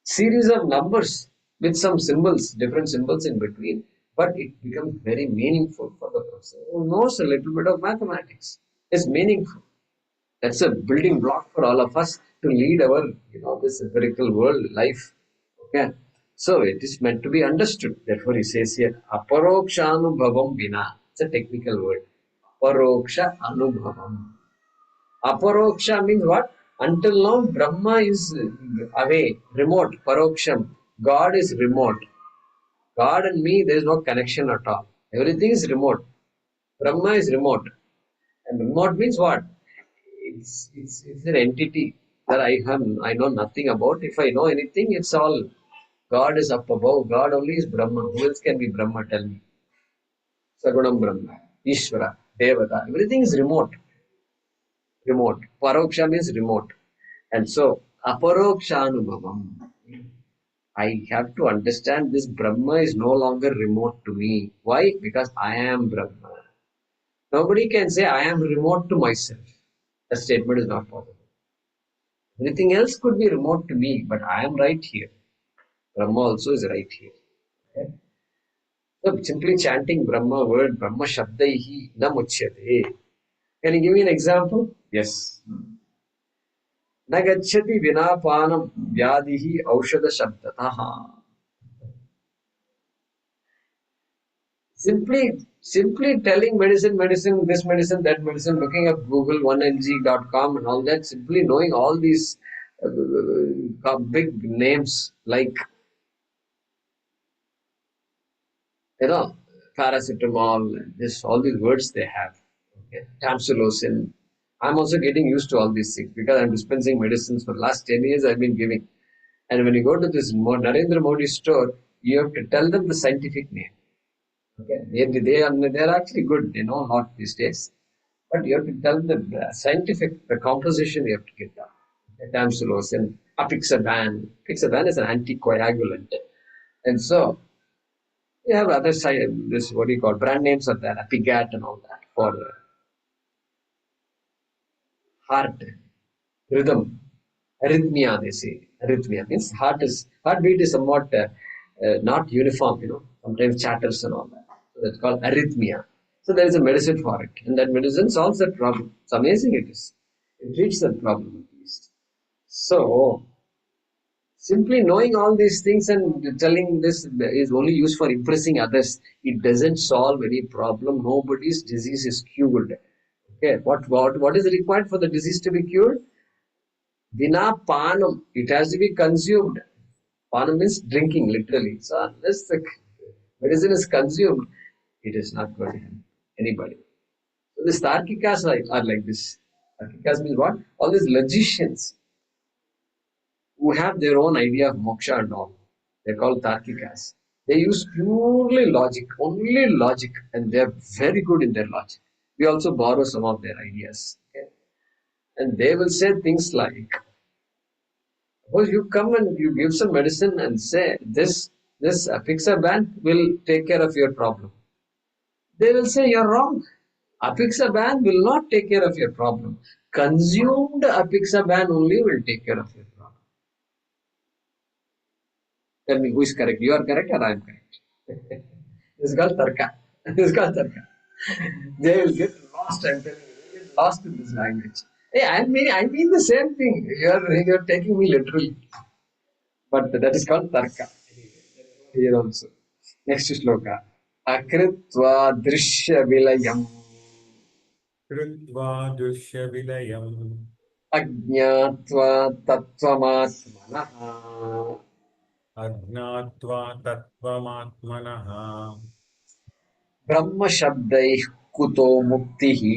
series of numbers with some symbols, different symbols in between. But it becomes very meaningful for the person who knows a little bit of mathematics. It's meaningful. That's a building block for all of us to lead our, this empirical world life. Okay. So it is meant to be understood. Therefore, he says here, aparoksha anubhavam vina. It's a technical word. Aparoksha anubhavam. Aparoksha means what? Until now, Brahma is away, remote, paroksham. God is remote. God and me, there is no connection at all. Everything is remote. Brahma is remote. And remote means what? It's an entity that I know nothing about. If I know anything, it's all God is up above. God only is Brahma. Who else can be Brahma? Tell me. Sagunam Brahma, Ishvara, Devata. Everything is remote. Remote. Paroksha means remote. And so, aparokshanubhavam. I have to understand this Brahma is no longer remote to me. Why? Because I am Brahma. Nobody can say I am remote to myself. That statement is not possible. Everything else could be remote to me, but I am right here. Brahma also is right here. Okay? So simply chanting Brahma word, Brahma Shabdaihi na muchyate. Can you give me an example? Yes. Na gacchati vina panam vyadihi aushadha shabdataha. Simply telling medicine, this medicine, that medicine, looking up Google 1ng.com and all that, simply knowing all these big names like, paracetamol, this, all these words they have. Okay. Tamsulosin. I'm also getting used to all these things because I'm dispensing medicines for the last 10 years I've been giving. And when you go to this Narendra Modi store, you have to tell them the scientific name. Okay. They're actually good. They know a lot these days. But you have to tell them the scientific, the composition you have to get down. Tamsulosin, apixaban. Apixaban is an anticoagulant. And so, you have other side, this, what do you call, brand names of that, Apigat and all that for heart, rhythm, arrhythmia, they say. Arrhythmia means heartbeat is somewhat not uniform, sometimes chatters and all that. So that's called arrhythmia. So there is a medicine for it. And that medicine solves that problem. It's amazing it is. It treats that problem at least. So, simply knowing all these things and telling this is only used for impressing others. It doesn't solve any problem. Nobody's disease is cured. Okay, what is required for the disease to be cured? Vina panam. It has to be consumed. Panam means drinking, literally. So unless the medicine is consumed, it is not going to help anybody. So the Tarkikas are like this. Tarkikas means what? All these logicians who have their own idea of moksha and all. They're called Tarkikas. They use purely logic, only logic, and they're very good in their logic. We also borrow some of their ideas. Okay? And they will say things like, suppose you come and you give some medicine and say, this apixaban will take care of your problem. They will say, you're wrong. Apixaban will not take care of your problem. Consumed apixaban only will take care of your problem. Tell me who is correct. You are correct or I am correct? This is called Tarka. This is called Tarka. They will get lost, I'm telling you. They get lost in this language. Hey, I mean the same thing. You're taking me literally. But that is called Tarka. Here also. Next shloka. Akritva drishya vilayam कृत्वा दृश्यविलयम् ajñatva tattvamatmanaha अज्ञात्वा तत्त्वमात्मनः brahma shabdaih kuto muktihi.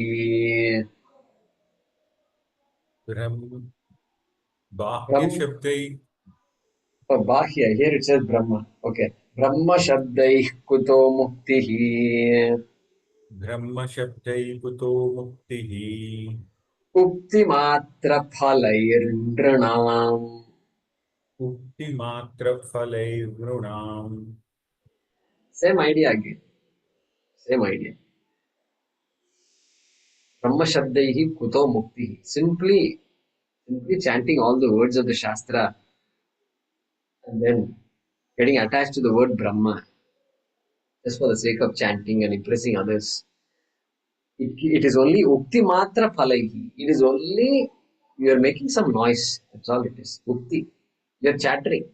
Brahma Brahma, बाह्यशब्दैः Bahya, here it says Brahma. Okay. Brahma Shabdaih Kuto Muktihi ब्रह्मशब्दैः कुतो मुक्तिः Ukti Matra Phalair Nranam. उक्तिमात्रफलैर्नृणाम् Same idea again. Same idea. Brahma Shabdaihi Kuto Muktihi. Simply chanting all the words of the Shastra and then getting attached to the word Brahma just for the sake of chanting and impressing others. It is only Ukti Matra Phalaihi. It is only you are making some noise. That's all it is. Ukti. You are chattering.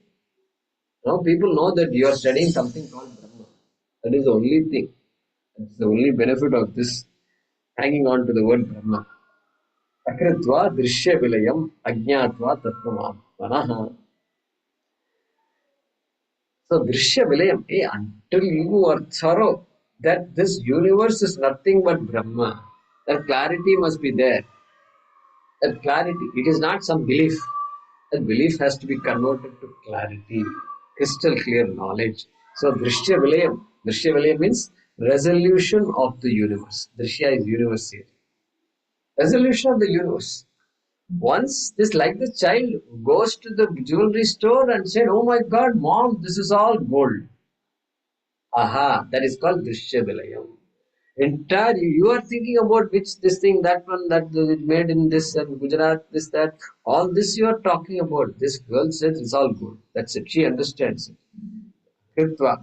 Now people know that you are studying something called Brahma. That is the only thing. That's the only benefit of this hanging on to the word Brahma. Akritva drishya vilayam ajñatva tattvam manaha. So drishya vilayam, until you are thorough that this universe is nothing but Brahma, that clarity must be there. That clarity, it is not some belief. That belief has to be converted to clarity, crystal clear knowledge. So Drishya Vilayam means resolution of the universe. Drishya is universe here. Resolution of the universe. Once this, like the child goes to the jewelry store and said, "Oh my God, mom, this is all gold." Aha, that is called Drishya Vilayam. Entire you are thinking about which this thing, that one, that is made in this and Gujarat, this, that, all this you are talking about. This girl says it's all good. That's it. She understands it. Kritva.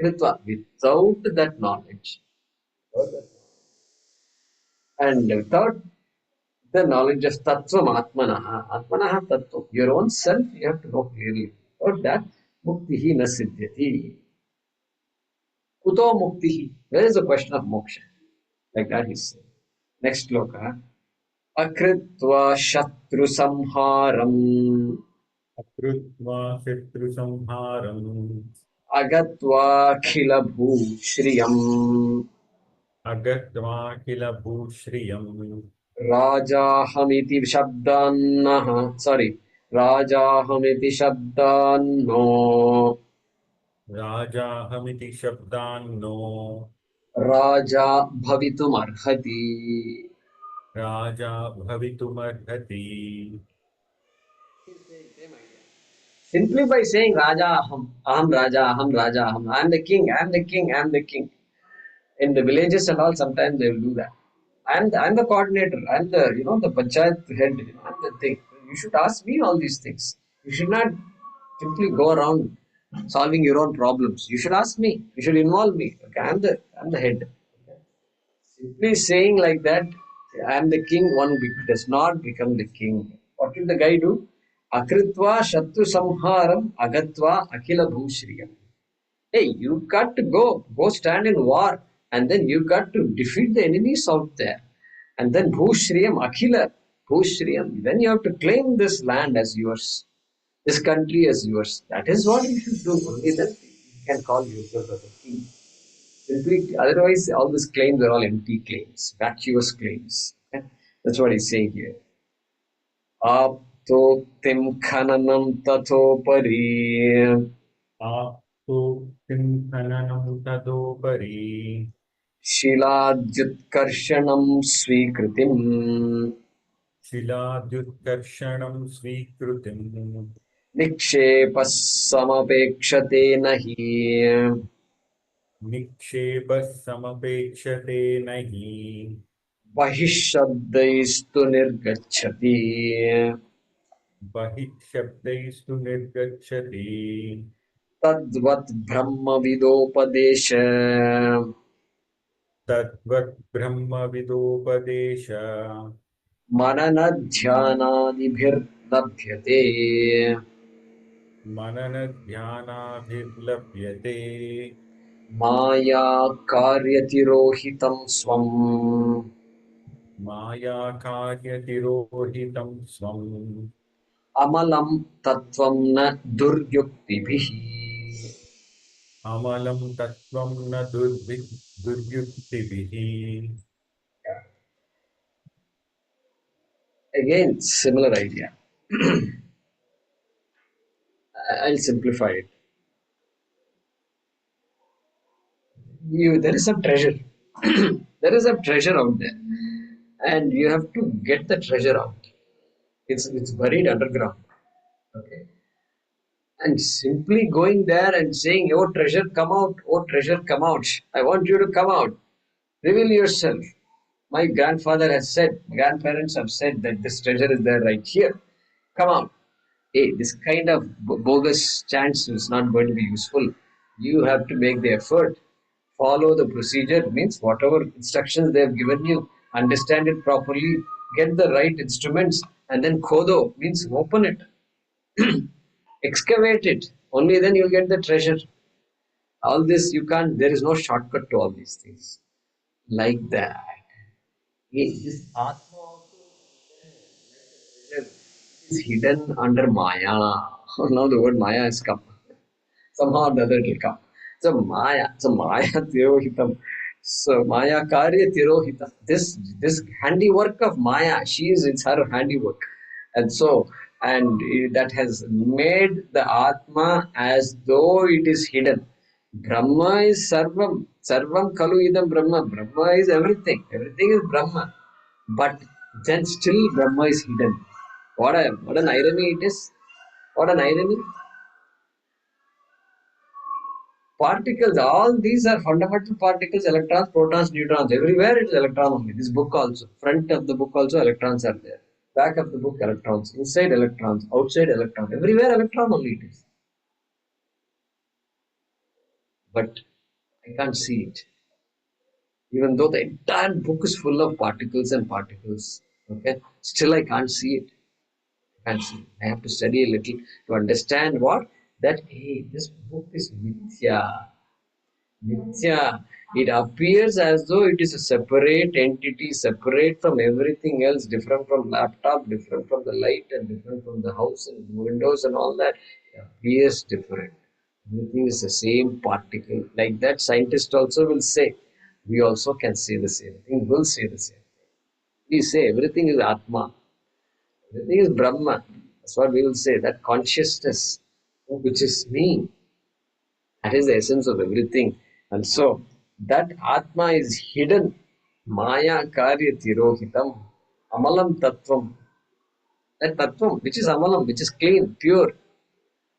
Kritva. Without that knowledge. And without the knowledge of Tattvam Atmanaha. Atmanaha Tattvam. Your own self you have to know clearly. Without that, Muktihi na siddhyati. Kuto muktihi. Where is the question of moksha? Like that is saying. Next sloka. Akritva shatru samharam अकृत्वा शत्रुसंहारम् agatva khila bhushriyam अगत्वा किल भूश्रियम् rajahamiti shabdanah. Sorry. Rajahamiti shabdanno राजाहमिति शब्दान्नो raja bhavitum arhati. राजा भवितुमर्हति Simply by saying Raja Aham Raja, Aham Raja, Aham, I am the king, I am the king, I am the king. In the villages and all, sometimes they will do that. I'm the coordinator, I'm the, the panchayat head, I'm the thing. You should ask me all these things. You should not simply go around solving your own problems. You should ask me. You should involve me. Okay, I'm the head. Simply saying like that, I am the king, one does not become the king. What will the guy do? Akritva Shatru Samharam Agatva Akila Bhushriyam. Hey, you got to go stand in war, and then you got to defeat the enemies out there. And then Bhushriyam Akhila Bhushriyam. Then you have to claim this land as yours, this country as yours. That is what you should do. Only then you can call yourself as a king. Simply, otherwise, all these claims are all empty claims, vacuous claims. Okay? That's what he's saying here. Aptoktim khananam tathopari आप्तु किं खननं तदोपरि shiladyutkarshanam swikritim शिलाद्युत्कर्षणं स्वीकृतिम् nikshepah samapekshate nahi निक्षेपः समपेक्षते नहि bahishabdaistu nirgacchati बहिः शब्दैस्तु निर्गच्छति tadvat brahma vidopadesha तद्वत् ब्रह्मविदोपदेश मननध्यानादिभिर्लभ्यते मननध्यानाभिर्लभ्यते माया कार्यतिरोहितं स्वम् मायाकार्यतिरोहितं स्वम् अमलं तत्त्वं न दुर्युक्तिभिः. अमलं तत्त्वं न दुर्युक्तिभिः Again, similar idea. I'll simplify it. There is some treasure. There is some treasure out there, and you have to get the treasure out. It's buried underground. Okay, and simply going there and saying, "Oh treasure, come out! Oh treasure, come out! I want you to come out. Reveal yourself." My grandfather has said, grandparents have said that this treasure is there right here. Come out. Hey, this kind of bogus chants is not going to be useful. You have to make the effort. Follow the procedure, means whatever instructions they have given you, understand it properly, get the right instruments, and then kodo means open it, excavate it. Only then you'll get the treasure. All this you can't, there is no shortcut to all these things. Like that. This Atma is hidden under Maya. Now the word Maya has come. Somehow or the other it will come. So Maya Tirohitam. So Maya Karya Tirohita. This handiwork of Maya, it's her handiwork. And so, and that has made the Atma as though it is hidden. Brahma is Sarvam. Sarvam Kalu Idam Brahma. Brahma is everything. Everything is Brahma. But then still Brahma is hidden. What an irony it is. What an irony. Particles, all these are fundamental particles, electrons, protons, neutrons. Everywhere it is electron only. This book also. Front of the book also electrons are there. Back of the book electrons. Inside electrons. Outside electrons. Everywhere electron only it is. But I can't see it. Even though the entire book is full of particles and particles. Okay. Still I can't see it. I have to study a little to understand what? That, hey, this book is mithya. Mithya. It appears as though it is a separate entity, separate from everything else, different from laptop, different from the light, and different from the house and windows and all that. It appears different. Everything is the same particle. Like that, scientists also will say. We also can say the same thing. Will say the same. We say everything is Atma. Everything is Brahma. That's what we will say. That consciousness, which is me, that is the essence of everything. And so that Atma is hidden. Maya Karya Tirohitam. Amalam Tattvam. That Tattvam, which is Amalam, which is clean, pure,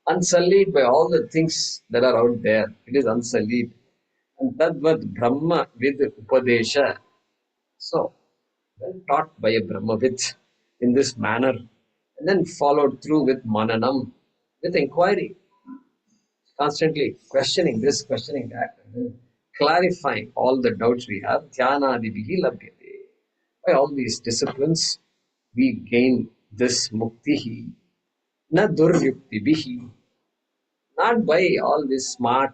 unsullied by all the things that are out there. It is unsullied. And Tadvat Brahma with Upadesha. So, when taught by a Brahmavid in this manner, and then followed through with Mananam, with inquiry, constantly questioning this, questioning that, and then clarifying all the doubts we have. Dhyanadibihi labhyate. By all these disciplines, we gain this muktihi, na duryuktibihi, not by all these smart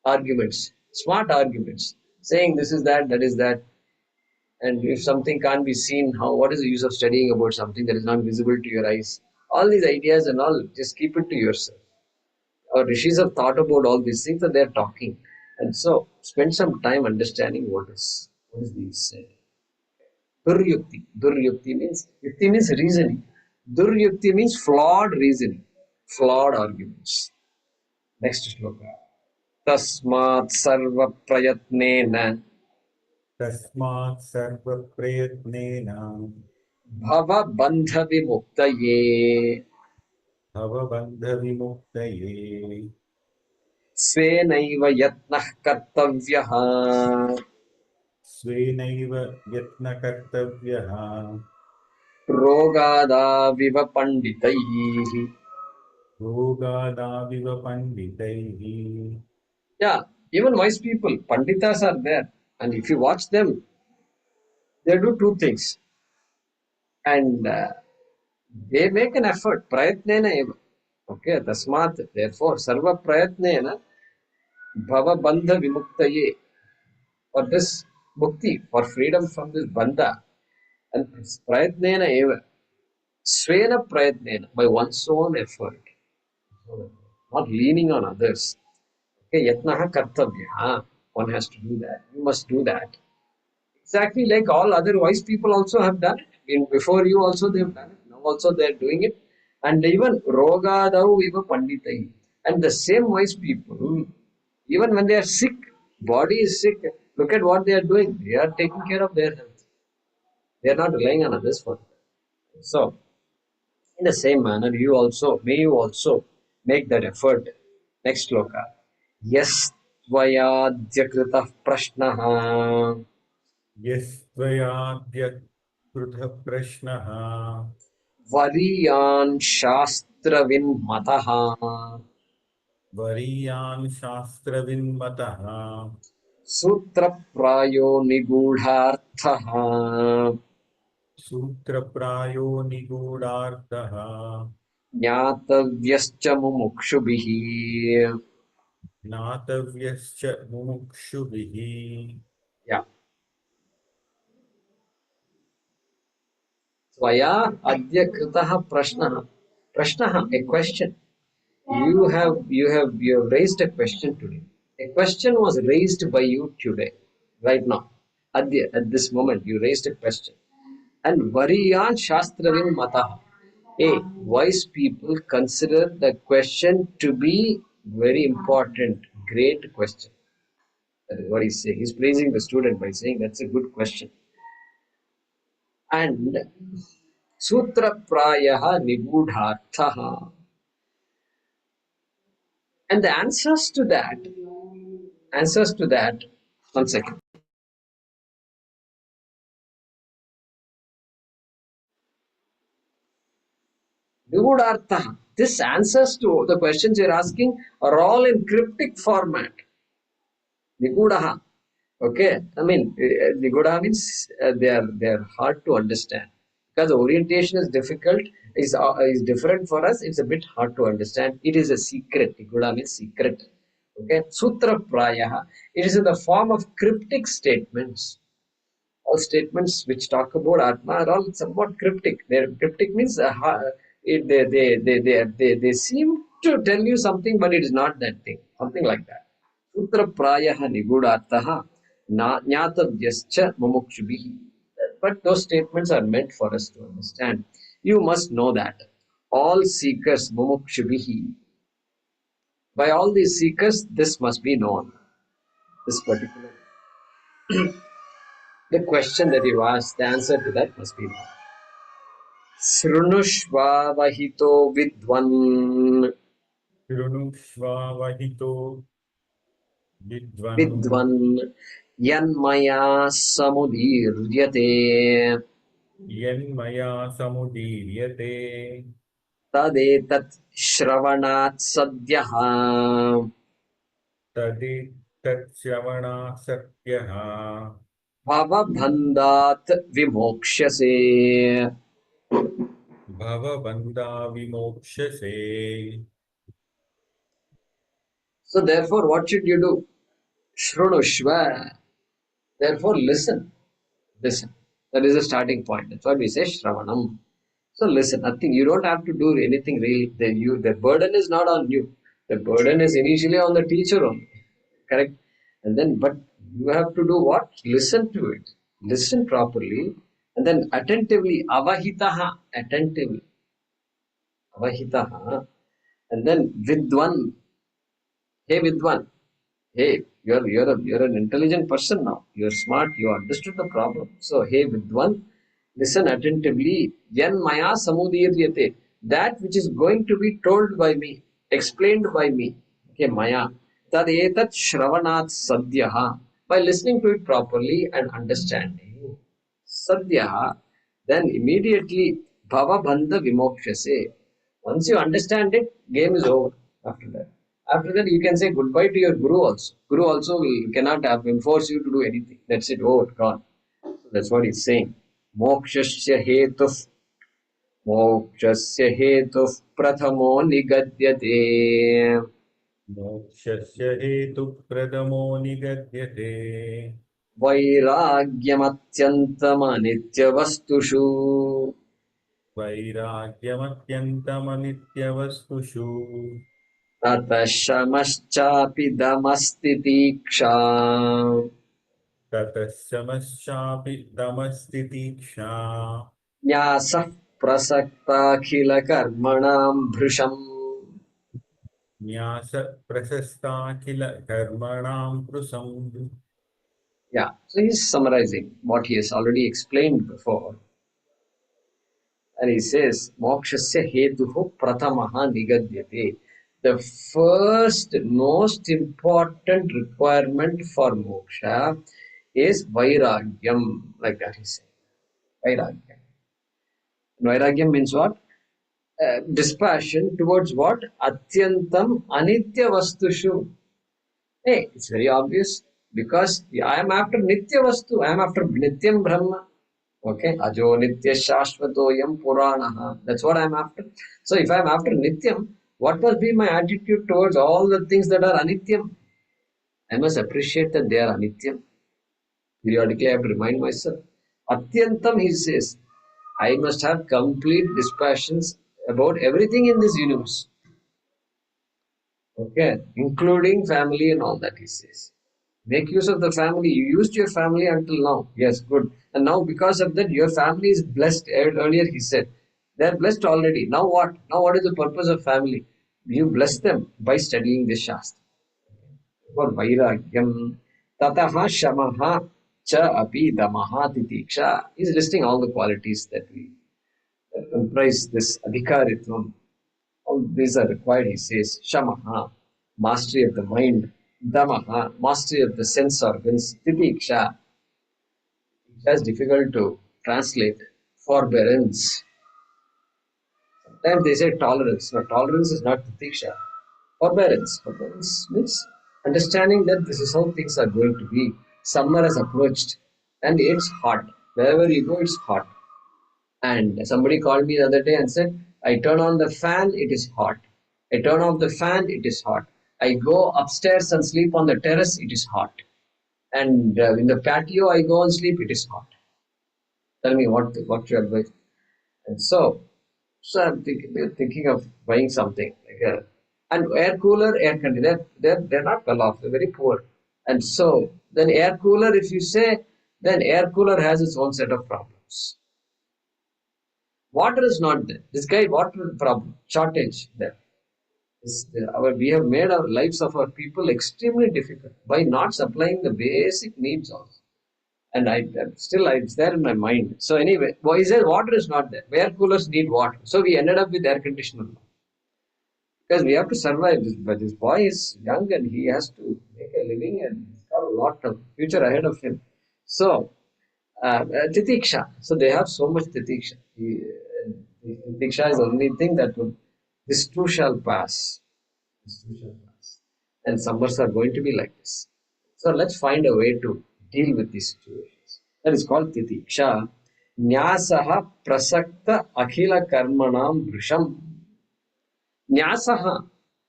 arguments, saying this is that, that is that, and if something can't be seen, how what is the use of studying about something that is not visible to your eyes? All these ideas and all, just keep it to yourself. Our rishis have thought about all these things and they're talking. And so spend some time understanding what is being said. Duryukti. Duryukti means yukti means reasoning. Duryukti means flawed reasoning, flawed arguments. Next shloka. Tasmat sarva prayatnena तस्मात् सर्वप्रयत्नेन bhava bandha vimuktaye भवबन्धविमुक्तये svenaiva yatnah kartavyah स्वेनैव यत्नकर्तव्यः rogadaviva panditaihi. रोगादाविव पण्डितैः. Yeah, even wise people, panditas are there. And if you watch them, they do two things. And they make an effort. Prayatnena eva. Okay, tasmat. Therefore, sarva prayatnena bhava bandha vimuktaye. For this mukti, for freedom from this bandha. And prayatnena eva. Svena prayatnena. By one's own effort. Not leaning on others. Okay, yatnaha kartavya. One has to do that. You must do that. Exactly like all other wise people also have done it. Before you also they have done it. Now also they are doing it. And even rogadau eva panditai. And the same wise people, even when they are sick, body is sick, look at what they are doing. They are taking care of their health. They are not relying on others for it. So, in the same manner, may you also make that effort. Next sloka. Yes, tvayadhyakritah prashnaha. यस्त्वयाद्य कृतः प्रश्नः वरीयान् शास्त्रविन्मतः वरीयान् शास्त्रविन्मतः सूत्रप्रायो निगूढार्थः सूत्रप्रायो निगूढार्थः ज्ञातव्यश्च मुमुक्षुभिः. ज्ञातव्यश्च मुमुक्षुभिः. Yeah. Tvaya adya kritah prashnah. Prashnah, a question. You have raised a question today. A question was raised by you today, right now. Adya, at this moment, you raised a question. And variyan shastravin mataha. A wise people consider the question to be very important, great question. That is what he's saying. He's praising the student by saying that's a good question. And sutra prayaha nigudharthaha. And the answers to that, one second. Nigudharthaha. This answers to the questions you're asking are all in cryptic format. Nigudaha. Okay, I mean, Nigudaha means they are hard to understand because the orientation is difficult. Is different for us. It's a bit hard to understand. It is a secret. Nigudaha means secret. Okay, Sutra Prayaha. It is in the form of cryptic statements. All statements which talk about Atma are all somewhat cryptic. Cryptic means they seem to tell you something, but it is not that thing. Something like that. Sutra prayaha nigudartaha jnatavyascha mumukshubhihi. But those statements are meant for us to understand. You must know that all seekers mumukshubhihi. By all these seekers, this must be known. This particular the question that you asked, the answer to that must be known. Srunushvavahito vidvan Shrunushvavahito vidvan vidvan yanmaya samudiryate yanmaya samudiryate tadetat shravanat sadyah tadit shravana satyah bhavabandhat vimokshase. bhavabandha vimokshase. So therefore, what should you do? Shrunushva. Therefore, listen. Listen. That is the starting point. That's why we say Shravanam. So listen, nothing. You don't have to do anything really. The burden is not on you. The burden is initially on the teacher only. Correct? And then, but you have to do what? Listen to it. Listen properly. And then attentively, avahitaha, attentively. Avahitaha. And then vidwan. Hey vidwan. Hey, you're an intelligent person now. You're smart. You understood the problem. So hey vidwan, listen attentively. Yan maya samudiryate. That which is going to be told by me, explained by me. Okay, maya. Tad etat shravanat sadhyaha. By listening to it properly and understanding. Sadhyaha, then immediately bhava bandha vimokshase. Once you understand it, game is over after that. After that, you can say goodbye to your guru also. Guru also cannot force you to do anything. That's it, over, gone. So that's what he's saying. Mokshasya hetuf, mokshasya hetuf prathamo nigadyate. Mokshasya hetu pradamo nigadyate वैराग्यमत्यन्तमनित्यवस्तुषु vairagyamatyantamaनित्यवस्तुषु अतः शमश्चापि दमस्ति तीक्षा ततः शमश्चापि दमस्तितीक्ष्णा न्यासः प्रसक्ताखिलकर्मणां भृशम्. न्यास प्रशस्ताखिल कर्मणां कृशम्. Yeah, so he's summarizing what he has already explained before. And he says, Mokshasya hetuhu pratamaha nigadyate. The first most important requirement for moksha is vairagyam, like that he said. Vairagyam. Vairagyam means what? Dispassion towards what? Atyantam anitya vastushu. Hey, it's very obvious because I am after nitya vastu. I am after nityam brahma. Okay, ajo nitya shashvatoyam puranaha. That's what I am after. So if I am after nityam, what must be my attitude towards all the things that are anityam? I must appreciate that they are anityam. Periodically, I have to remind myself. Atyantam, he says, I must have complete dispassions about everything in this universe. Okay, including family and all that, he says. Make use of the family. You used your family until now. Yes, good. And now, because of that, your family is blessed. Earlier, he said, they are blessed already. Now, what? Now, what is the purpose of family? You bless them by studying this Shastra. For Vairagyam, Tataha Shamaha Cha Api Damaha Titiksha. He's listing all the qualities that comprise this Adhikaritvam. All these are required, he says. Shamaha, mastery of the mind. Damaha, mastery of the sense organs. Titiksha, that's difficult to translate. Forbearance. Sometimes they say tolerance. No, tolerance is not titiksha. Forbearance. Forbearance means understanding that this is how things are going to be. Summer has approached and it's hot. Wherever you go, it's hot. And somebody called me the other day and said, I turn on the fan, it is hot. I turn off the fan, it is hot. I go upstairs and sleep on the terrace, it is hot. And in the patio, I go and sleep, it is hot. Tell me what you advise. And so I'm thinking of buying something like and air cooler, air conditioner. They're not well off. They're very poor. And so then air cooler, if you say, then air cooler has its own set of problems. Water is not there. This guy, water problem, shortage there. We have made our lives of our people extremely difficult by not supplying the basic needs also. And it's there in my mind. So anyway, he says water is not there. Air coolers need water. So we ended up with air conditioner because we have to survive. But this boy is young and he has to make a living and he's got a lot of future ahead of him. So titiksha. So they have so much titiksha. Titiksha is the only thing that this too shall pass. This too shall pass. And summers are going to be like this. So let's find a way to deal with these situations. That is called titiksha. Nyasaha prasakta akhila karmanam vrisham. Nyasaha,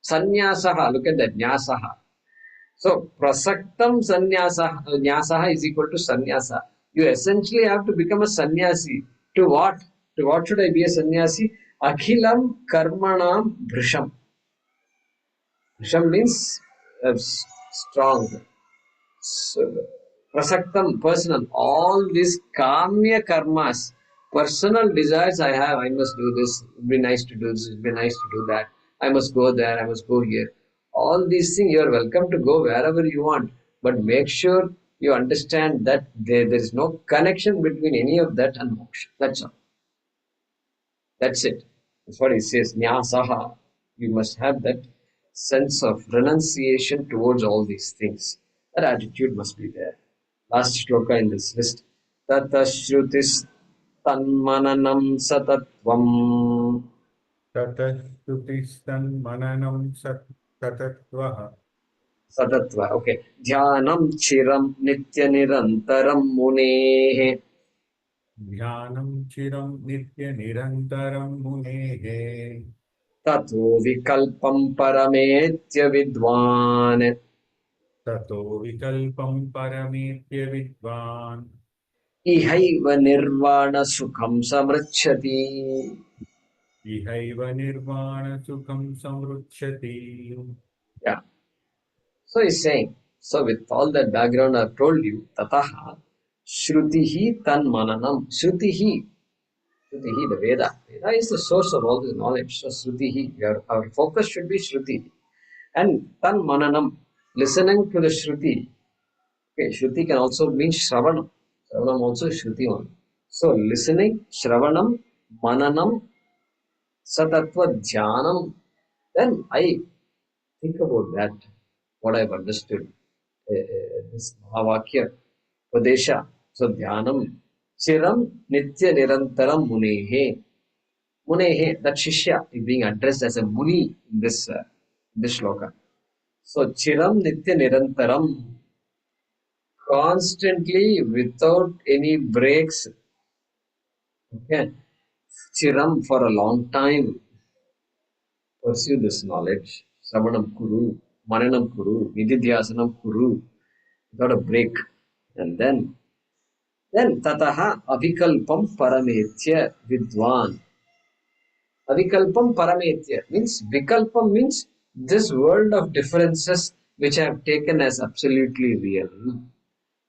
sanyasaha, look at that, nyasaha. So prasaktam sanyasaha, nyasaha is equal to sanyasa. You essentially have to become a sannyasi. To what? To what should I be a sannyasi? Akhilam karmanam vrisham. Vrisham means strong. So, prasaktam, personal. All these kamya karmas, personal desires I have. I must do this. It would be nice to do this. It would be nice to do that. I must go there. I must go here. All these things, you are welcome to go wherever you want. But make sure you understand that there is no connection between any of that and moksha. That's all. That's it. That's what he says. Nyasaha. You must have that sense of renunciation towards all these things. That attitude must be there. Last shloka in this list. Tata shrutis tanmananam satatvam. Tatashrutistan mananam satatvaha. Satatva. Okay. Dhyanam chiram nitya nirantaram munehe. Dhyanam chiram nitya nirantaram munehe. Tato vikalpam parametya vidvan. Tato vikalpam parametya vidvan. Ihaiva nirvana sukham samrachati. Ihaiva nirvana sukham samruchyati. Yeah. So he's saying, so with all that background I've told you, tataha shrutihi tan mananam. Shrutihi, the Veda. Veda is the source of all this knowledge. So shrutihi, our focus should be shruti. And tan mananam, listening to the shruti. Okay, shruti can also mean shravanam. Shravanam also is shruti only. So listening, shravanam, mananam, satatva dhyanam. Then I think about that, what I've understood. This Mahavakya, Padesha. So Dhyanam, Chiram Nitya Nirantaram Munehe. Munehe, that Shishya is being addressed as a Muni in this shloka. So Chiram Nitya Nirantaram, constantly without any breaks. Okay. Chiram for a long time. Pursue this knowledge. Savanam Kuru, Mananam Kuru, Nididhyasanam Kuru, without a break. And then tataha avikalpam parametya vidwan. Avikalpam parametya means vikalpam means this world of differences which I have taken as absolutely real.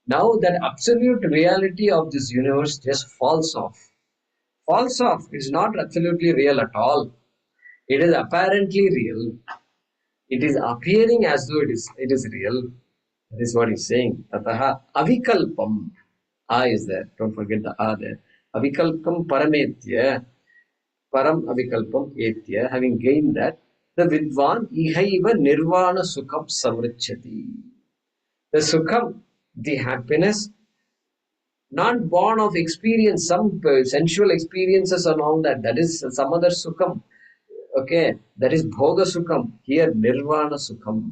Now that absolute reality of this universe just falls off. Falls off. It's not absolutely real at all. It is apparently real. It is appearing as though it is real. That is what he's saying. Tataha avikalpam. A is there. Don't forget the A there. Avikalpam parametya. Param avikalpam etya. Having gained that, the vidvan ihaiva nirvana sukham samrichati. The sukham, the happiness, not born of experience, some sensual experiences and all that. That is some other sukham. Okay, that is bhoga sukham. Here nirvana sukham.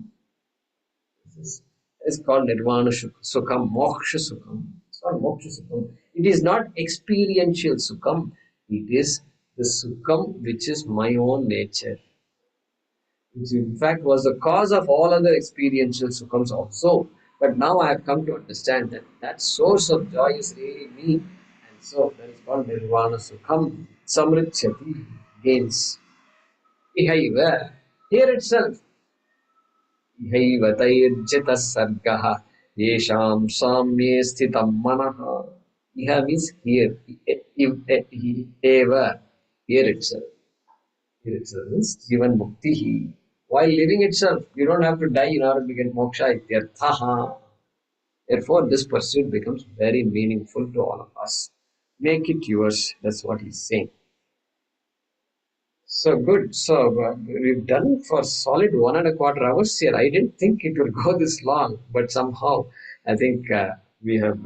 It's called nirvana sukham, moksha sukham. It's called moksha sukham. It is not experiential sukham. It is the sukham which is my own nature. which in fact was the cause of all other experiential sukhams also. But now I have come to understand that that source of joy is really me. And so that is called Nirvana Sukham Samritchati, gains. Ihaiva, here itself. Ihaiva tairjita sargaha yesham samye sthitam manaha. Iha means here. Eva, here itself. Here itself is Jivan Muktihi. While living itself, you don't have to die in order to get moksha. Ityarthaha. Therefore, this pursuit becomes very meaningful to all of us. Make it yours. That's what he's saying. So good. So we've done for solid 1.25 hours here. I didn't think it would go this long, but somehow I think we have.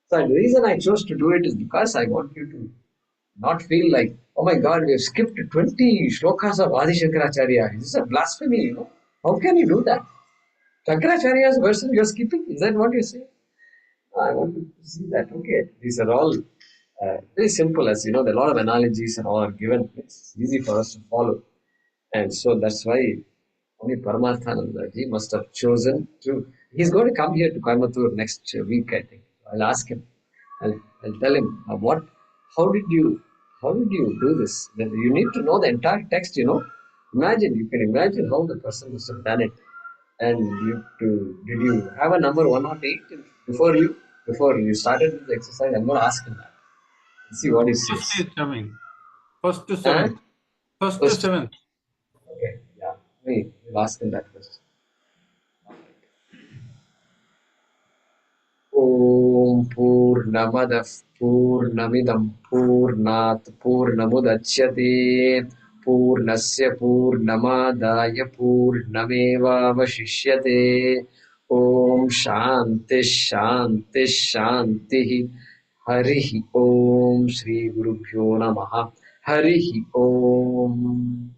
So the reason I chose to do it is because I want you to not feel like, oh my God, we have skipped 20 shlokas of Adi Shankaracharya. This is a blasphemy, you know. How can you do that? Shankaracharya's version you're skipping? Is that what you're saying? I want to see that. Okay, these are all very simple, as you know. There are a lot of analogies and all are given. It's easy for us to follow, and so that's why only Paramathananda ji must have chosen to. He's going to come here to Coimbatore next week, I think. I'll ask him. I'll tell him what. How did you do this? You need to know the entire text. You know, you can imagine how the person must have done it. And did you have a number 108 before you started this exercise? I'm going to ask him that. See what he says. First is coming. First to Huh? seventh. First to First. seventh. Okay, yeah. We'll ask him that first. Om Purnamadah Purnamidam Purnat Purnamudachyate Purnasya Purnamadaya Purnameva Vashishyate Om Shanti Shanti Shanti Harihi Om Shri Gurubhyo Namaha Harihi Om.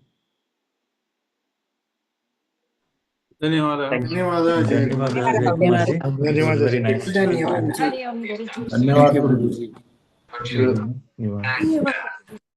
Dhanyawada. Thank you. Dhanyawada, Jai Guruji. It was very nice. Hari Om Guruji. धन्यवाद गुरुजी Thank you. Dhanyawada.